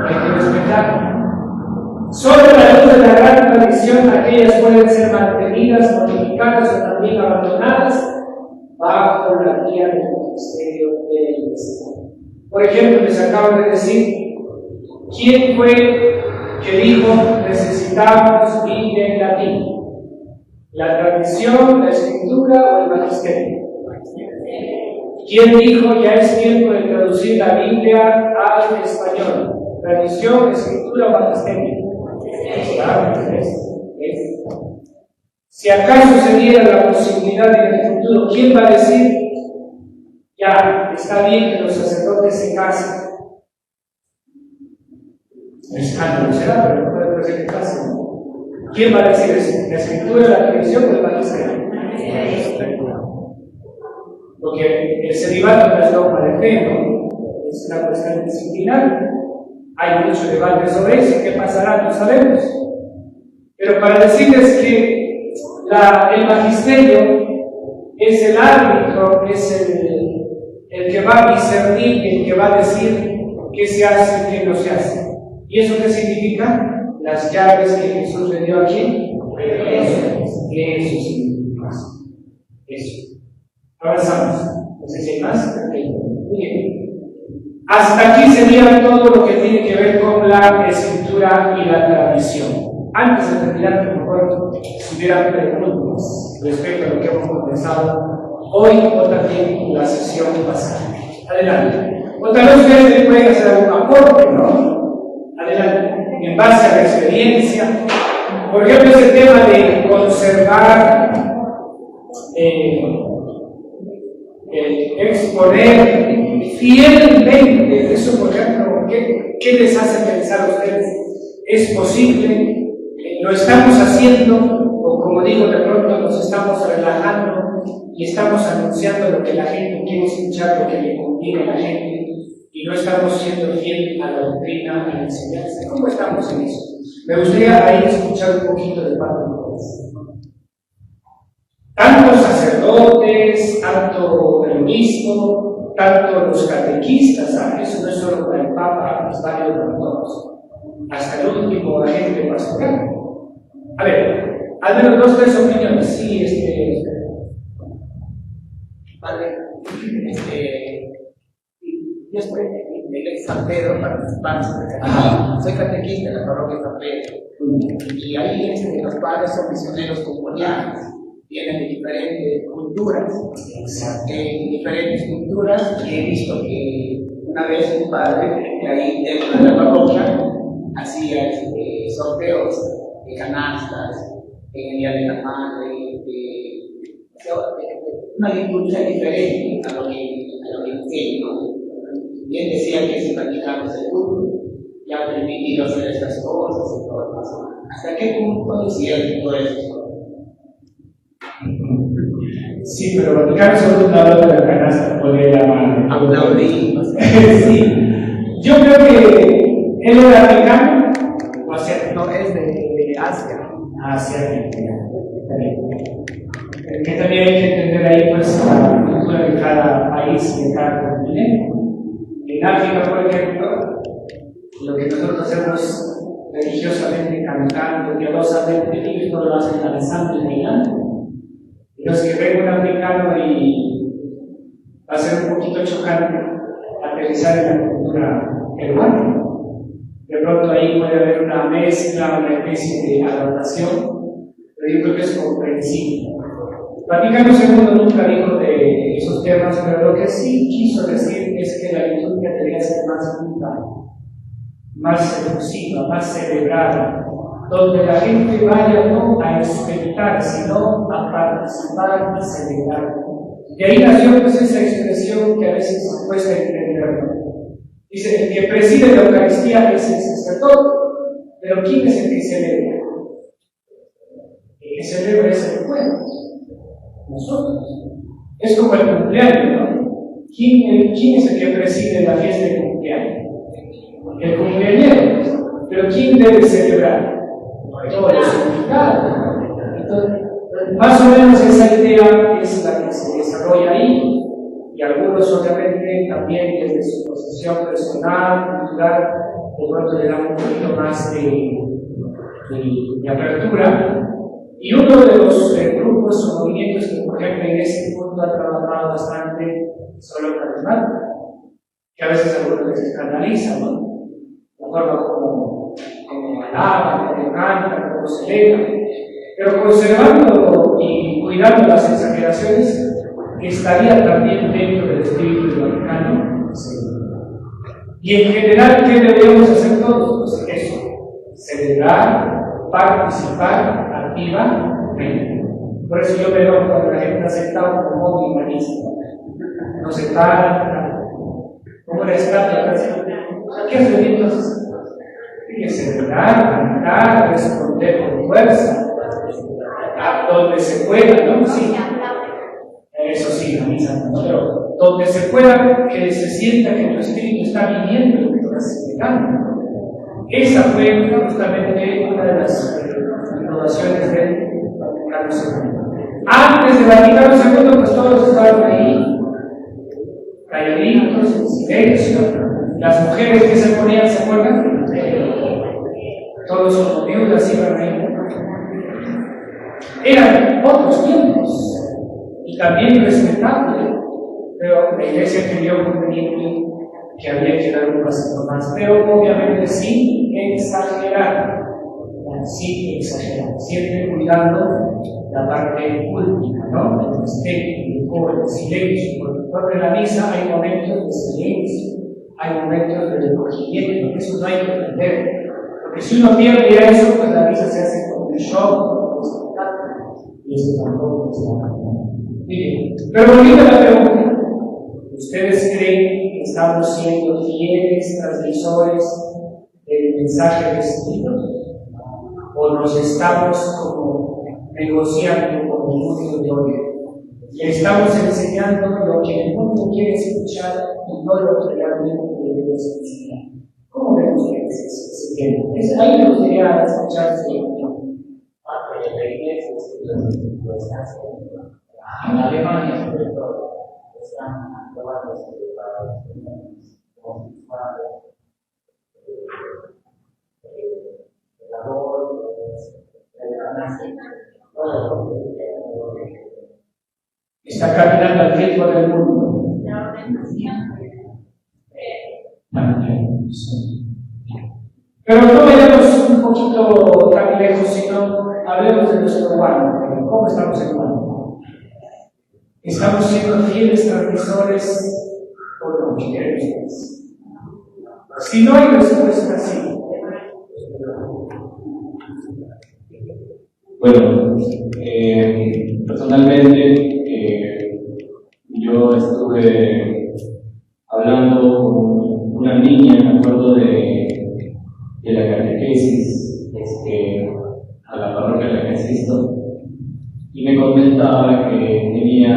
hay que respetar. Solo a la luz de la gran tradición, aquellas pueden ser mantenidas, modificadas o también abandonadas bajo la guía del magisterio de la Iglesia. Por ejemplo, les acabo de decir, ¿quién fue que dijo necesitamos Biblia en latín? ¿La tradición, la escritura o el magisterio? ¿Quién dijo ya es tiempo de traducir la Biblia al español? ¿Tradición, escritura o magisterio? Claro, si acaso se diera la posibilidad en el futuro, ¿quién va a decir ya está bien que los sacerdotes se casen? Escándalo será, pero no puede ser que casen. ¿Quién va a decir eso? ¿La escritura, la tradición o el magisterio? Porque el celibato no es dogma de fe, ¿no? Es una cuestión disciplinaria. Hay mucho debate sobre eso. ¿Qué pasará? No sabemos. Pero para decirles que el magisterio es el árbitro, es el que va a discernir, el que va a decir qué se hace y qué no se hace. ¿Y eso qué significa? Las llaves que Jesús le dio aquí. Eso significa. Eso. Avanzamos. No sé si hay más. Muy bien. Hasta aquí sería todo lo que tiene que ver con la escritura y la tradición. Antes de terminar, por favor, si hubieran preguntas respecto a lo que hemos conversado hoy o también la sesión pasada. Adelante. O tal vez ustedes pueden hacer algún aporte, ¿no? Adelante. En base a la experiencia. Por ejemplo, ese tema de conservar, exponer fielmente, eso por ejemplo, ¿qué les hace pensar a ustedes? ¿Es posible? ¿Lo estamos haciendo? O como digo, de pronto nos estamos relajando y estamos anunciando lo que la gente quiere escuchar, lo que le conviene a la gente, y no estamos siendo fieles a la doctrina, a la enseñanza. ¿Cómo estamos en eso? Me gustaría ahí escuchar un poquito de parte de ustedes. Tanto sacerdotes, tanto el obispo, tanto los catequistas, eso no es solo para el Papa, es válido para todos, hasta el último agente pastoral. A ver, al menos 2 o 3 opiniones. Sí, Padre, yo estoy en la iglesia San Pedro participando. Soy catequista en la parroquia San Pedro. Y ahí los padres son misioneros comunitarios, vienen de diferentes culturas. En diferentes culturas he visto que una vez un padre ahí dentro de la parroquia hacía sorteos de canastas en el Día de la Madre, una liturgia diferente a lo que enseño. Bien decía que si practicamos el culto, ya permitido hacer estas cosas y todo lo demás. ¿Hasta qué punto es cierto eso? Sí, pero Vaticano II no habla de la canasta, puede llamar. Aplaudir. Sí. Yo creo que él era africano o asiático. No, es de Asia. Asiático. Que también hay que entender ahí pues la cultura de cada país, de cada continente. En África, por ejemplo, lo que nosotros hacemos religiosamente, cantando, piadosamente, ellos no lo hacen danzando y bailando. Entonces, que venga un africano y va a ser un poquito chocante aterrizar en la cultura peruana. De pronto ahí puede haber una mezcla, una especie de adaptación, pero yo creo que es comprensible. Vaticano II nunca dijo de esos temas, pero lo que sí quiso decir es que la liturgia debería ser más viva, más efusiva, más celebrada, donde la gente vaya no a expectar, sino a participar y celebrar. De ahí nació pues esa expresión que a veces cuesta entender. Dice, el que preside la Eucaristía es el sacerdote, pero ¿quién es el que celebra? El que celebra es el pueblo, nosotros. Es como el cumpleaños, ¿no? ¿Quién es el que preside la fiesta de cumpleaños? El cumpleañero. Pero ¿quién debe celebrar? Todos los invitados. Entonces, más o menos esa idea es la que se desarrolla ahí, y algunos obviamente también desde su posición personal, cultural, de pronto le dan un poquito más de apertura. Y uno de los grupos o movimientos que, por ejemplo, en ese punto ha trabajado bastante son los carismáticos, que a veces algunos les escandalizan, ¿no? La forma como alaban, como cantan, como celebran, pero conservando y cuidando las exageraciones, que estaría también dentro del espíritu del Vaticano. Y en general, ¿qué deberíamos hacer todos? Pues eso, celebrar, participar activamente. Por eso yo me veo cuando la gente acepta un modo humanista. No se para, como la estatua, ¿qué hace entonces? Hay que celebrar, cantar, responder con fuerza, a donde se pueda, ¿no? Sí. Eso sí, la misa, ¿no? Pero donde se pueda, que se sienta que el Espíritu está viniendo y que está celebrando. Esa fue justamente una de las innovaciones del Vaticano II. Antes del Vaticano II, pues todos estaban ahí, calladitos, en silencio. Las mujeres que se ponían, ¿se acuerdan? Todos como viudas iban ahí. Eran otros tiempos y también respetables, pero la iglesia creyó conveniente que había que dar un pasito más, pero obviamente sin exagerar, siempre cuidando la parte última, ¿no? El respeto, el silencio, porque en la misa hay momentos de silencio, hay momentos de recogimiento, eso no hay que perder, porque si uno pierde ya eso, pues la misa se hace con un shock, y eso tampoco está mal. Miren, pero volviendo a la pregunta, ¿ustedes creen que estamos siendo fieles transmisores del mensaje recibido? ¿O nos estamos como negociando con el mundo de hoy? Le estamos enseñando lo que el mundo quiere escuchar y no lo que realmente debemos enseñar. ¿Cómo ven ustedes ese tema? Ahí me gustaría escuchar su opinión. De la iglesia, lo están haciendo. En Alemania, sobre todo, están aprobando para los niños, como sus padres, el aborto, la eutanasia, todo lo que está caminando al ritmo del mundo. La ordenación. También, sí. Pero no vayamos un poquito tan lejos, sino hablemos de nuestro humano. ¿Cómo estamos en humano? ¿Estamos siendo fieles transmisores o no? Si no hay respuesta, sí. Bueno, personalmente yo estuve hablando con una niña, me acuerdo de la catequesis a la parroquia en la que asisto, y me comentaba que tenía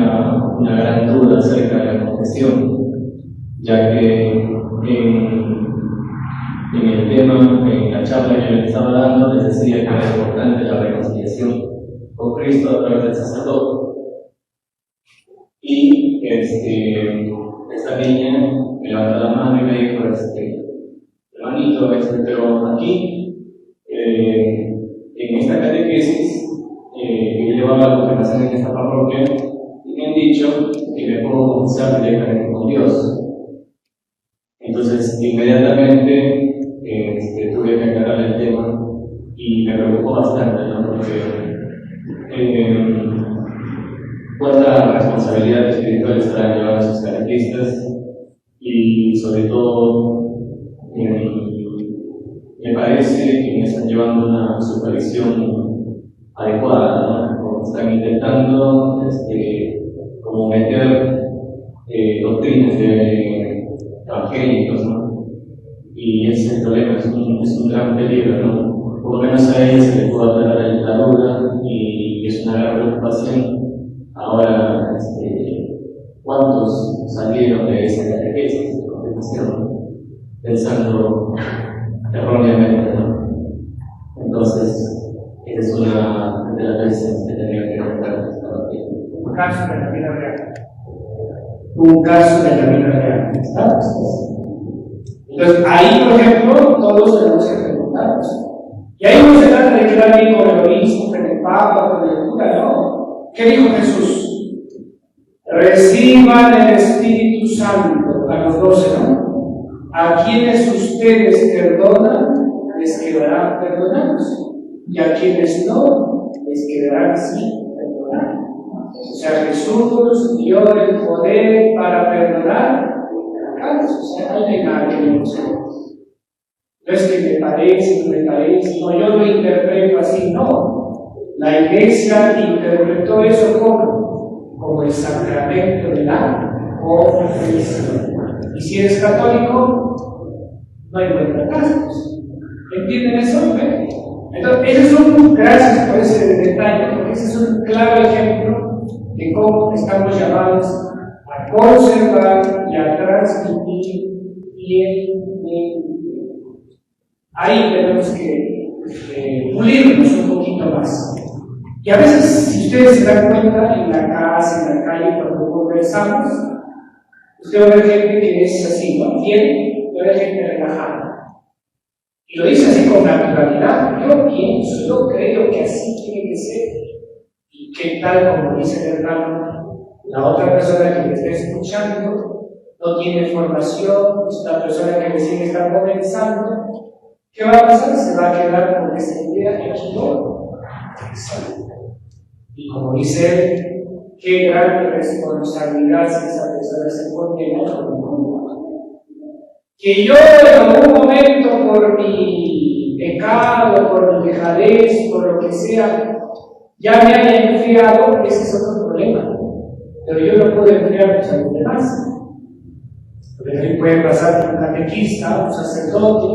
una gran duda acerca de la confesión, ya que en el tema, en la charla que le estaba dando, les decía que era importante la reconciliación con Cristo a través del sacerdote. Y esta niña me levantó la mano y me dijo, hermanito, pero aquí, en esta catequesis, que llevaba lo que pasa en esta parroquia, y me han dicho que me puedo confesar directamente con Dios. Entonces, inmediatamente tuve que aclarar el tema y me preocupó bastante, ¿no? Porque cuánta responsabilidad espiritual estarán llevando sus catequistas y sobre todo me parece que me están llevando una supervisión adecuada, ¿no? Están intentando como meter doctrinas de evangélicos, ¿no? Y ese es el problema, es un gran peligro, ¿no? Por lo menos a ella se le pudo aclarar la duda y es una gran preocupación. Ahora, ¿cuántos salieron de esa catequesis de confirmación pensando erróneamente, ¿no? Entonces, esa es una de las veces que tenía que contar esta partida. Un caso de la vida real. Un caso de la vida real. ¿Está? Entonces, ahí, por ejemplo, todos tenemos que preguntarnos. Y ahí no se trata de quedar bien con el obispo, con el papa, con el cura, ¿no? ¿Qué dijo Jesús? Reciban el Espíritu Santo a los 12, ¿no? A quienes ustedes perdonan, les quedarán perdonados. Y a quienes no, les quedarán sin perdonar. O sea, Jesús dio el poder para perdonar pecados. O sea, no hay nada que no es que me parece, no me parece, no, yo lo interpreto así, no. La Iglesia interpretó eso como el sacramento de la confesión. Y si eres católico, no hay vuelta atrás. ¿Entienden eso? Entonces, gracias por ese detalle, porque ese es un claro ejemplo de cómo estamos llamados a conservar y a transmitir bien. Ahí tenemos que pulirnos un poquito más. Y a veces, si ustedes se dan cuenta, en la casa, en la calle, cuando conversamos, usted va a ver gente que es así, ¿no? Bien, va a ver gente relajada. Y lo dice así con naturalidad. Yo pienso, yo creo que así tiene que ser. ¿Y qué tal, como dice el hermano, la otra persona que me está escuchando no tiene formación, es una persona que recién está comenzando? ¿Qué va a pasar? Se va a quedar con esa idea equivocada. Y como dice él, qué gran responsabilidad si esa persona se pone en otro mundo. Que yo en algún momento por mi pecado, por mi dejadez, por lo que sea, ya me haya enfriado, ese es otro problema. Pero yo no puedo enfriarme a los demás. Porque ahí puede pasar un catequista, un sacerdote,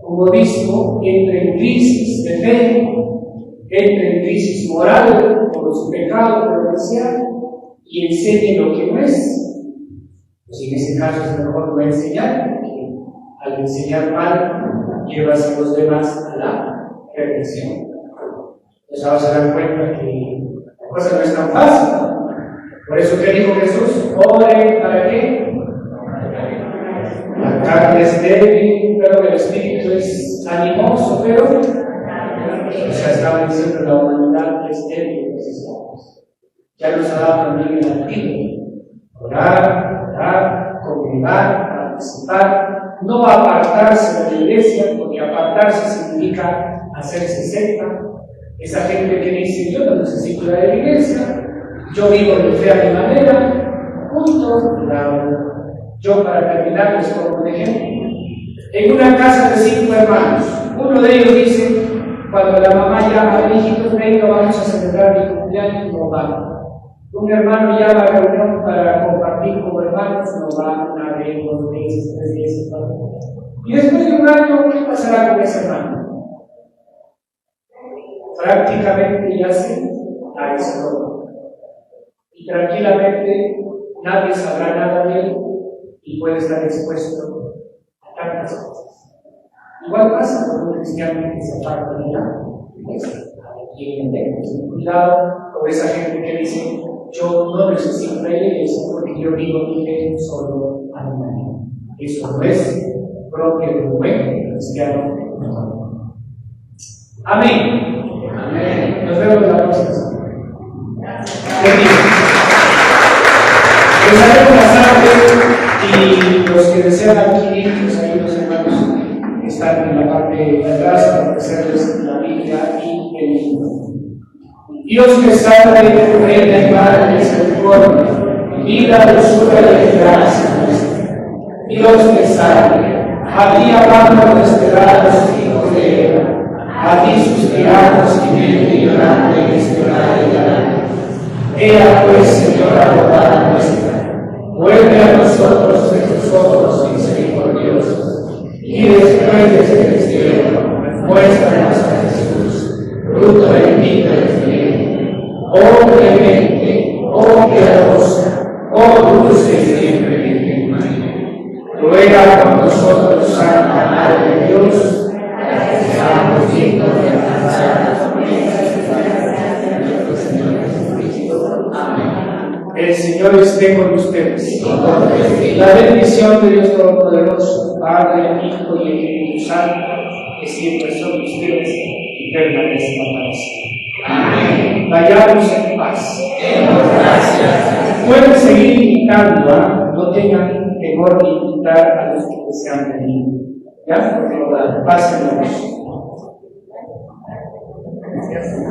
un obispo, entre en crisis de fe, entre en crisis moral por su pecado, por lo que sea, y enseñe lo que no es. Pues en ese caso es mejor no enseñar, porque al enseñar mal llevas a los demás a la regresión. Entonces ahora se dan cuenta que la cosa no es tan fácil. Por eso, ¿qué dijo Jesús? Oren, ¿para qué? La carne es débil, pero el espíritu es animoso, pero o sea, estaba diciendo la humanidad es débil, necesitamos. ya nos ha dado también el antiguo. Orar, congregar, participar, no apartarse de la iglesia, porque apartarse significa hacerse secta. Esa gente que dice, yo no necesito ir a la iglesia, yo vivo de fe a mi manera, punto. Yo, para terminar, les pongo un ejemplo. En una casa de 5 hermanos, uno de ellos dice, cuando la mamá llama, hijitos, venga, vamos a celebrar mi cumpleaños, no va. Un hermano llama a reunión para compartir como hermanos, no va una vez, 2 veces, 3 veces, 4 veces. Y después de un año, ¿qué pasará con ese hermano? Prácticamente ya se aisló. Y tranquilamente nadie sabrá nada de él y puede estar expuesto a tantas cosas. Igual pasa con un cristiano que se aparta de la iglesia. Tienen cuidado con esa gente que dice, yo no necesito la iglesia porque yo vivo mi fe solo a mi manera. Eso no es propio de un buen cristiano. Amén. Amén. Nos vemos la próxima semana. Empezaremos las tardes y los que desean adquirir, pues ahí los hermanos están en la parte de atrás para ofrecerles la Biblia y el libro. Dios que salve, reina y madre de misericordia, vida, dulzura y gracia nuestra. Dios que salve, a ti amamos desesperados hijos de Eva, a ti suspiramos gimiendo y llorando en este horario de la Ea pues, Señora abogada nuestra, vuelve a nosotros de tus ojos misericordiosos, y después de este destierro, muéstranos a Jesús, fruto bendito del cielo. Oh clemente, oh piadosa, oh dulce y siempre Virgen María, ruega por nosotros, Santa Madre de Dios, para que seamos dignos de alcanzar las promesas de la gracia de nuestro Señor Jesucristo. Amén. El Señor esté con ustedes. La bendición de Dios Todopoderoso, Padre, Hijo y Espíritu Santo, que siempre son ustedes y permanezcan para siempre. Amén. Vayamos en paz. Pueden seguir invitando, no tengan temor de invitar a los que desean venir. ¿Ya? Pásenlos.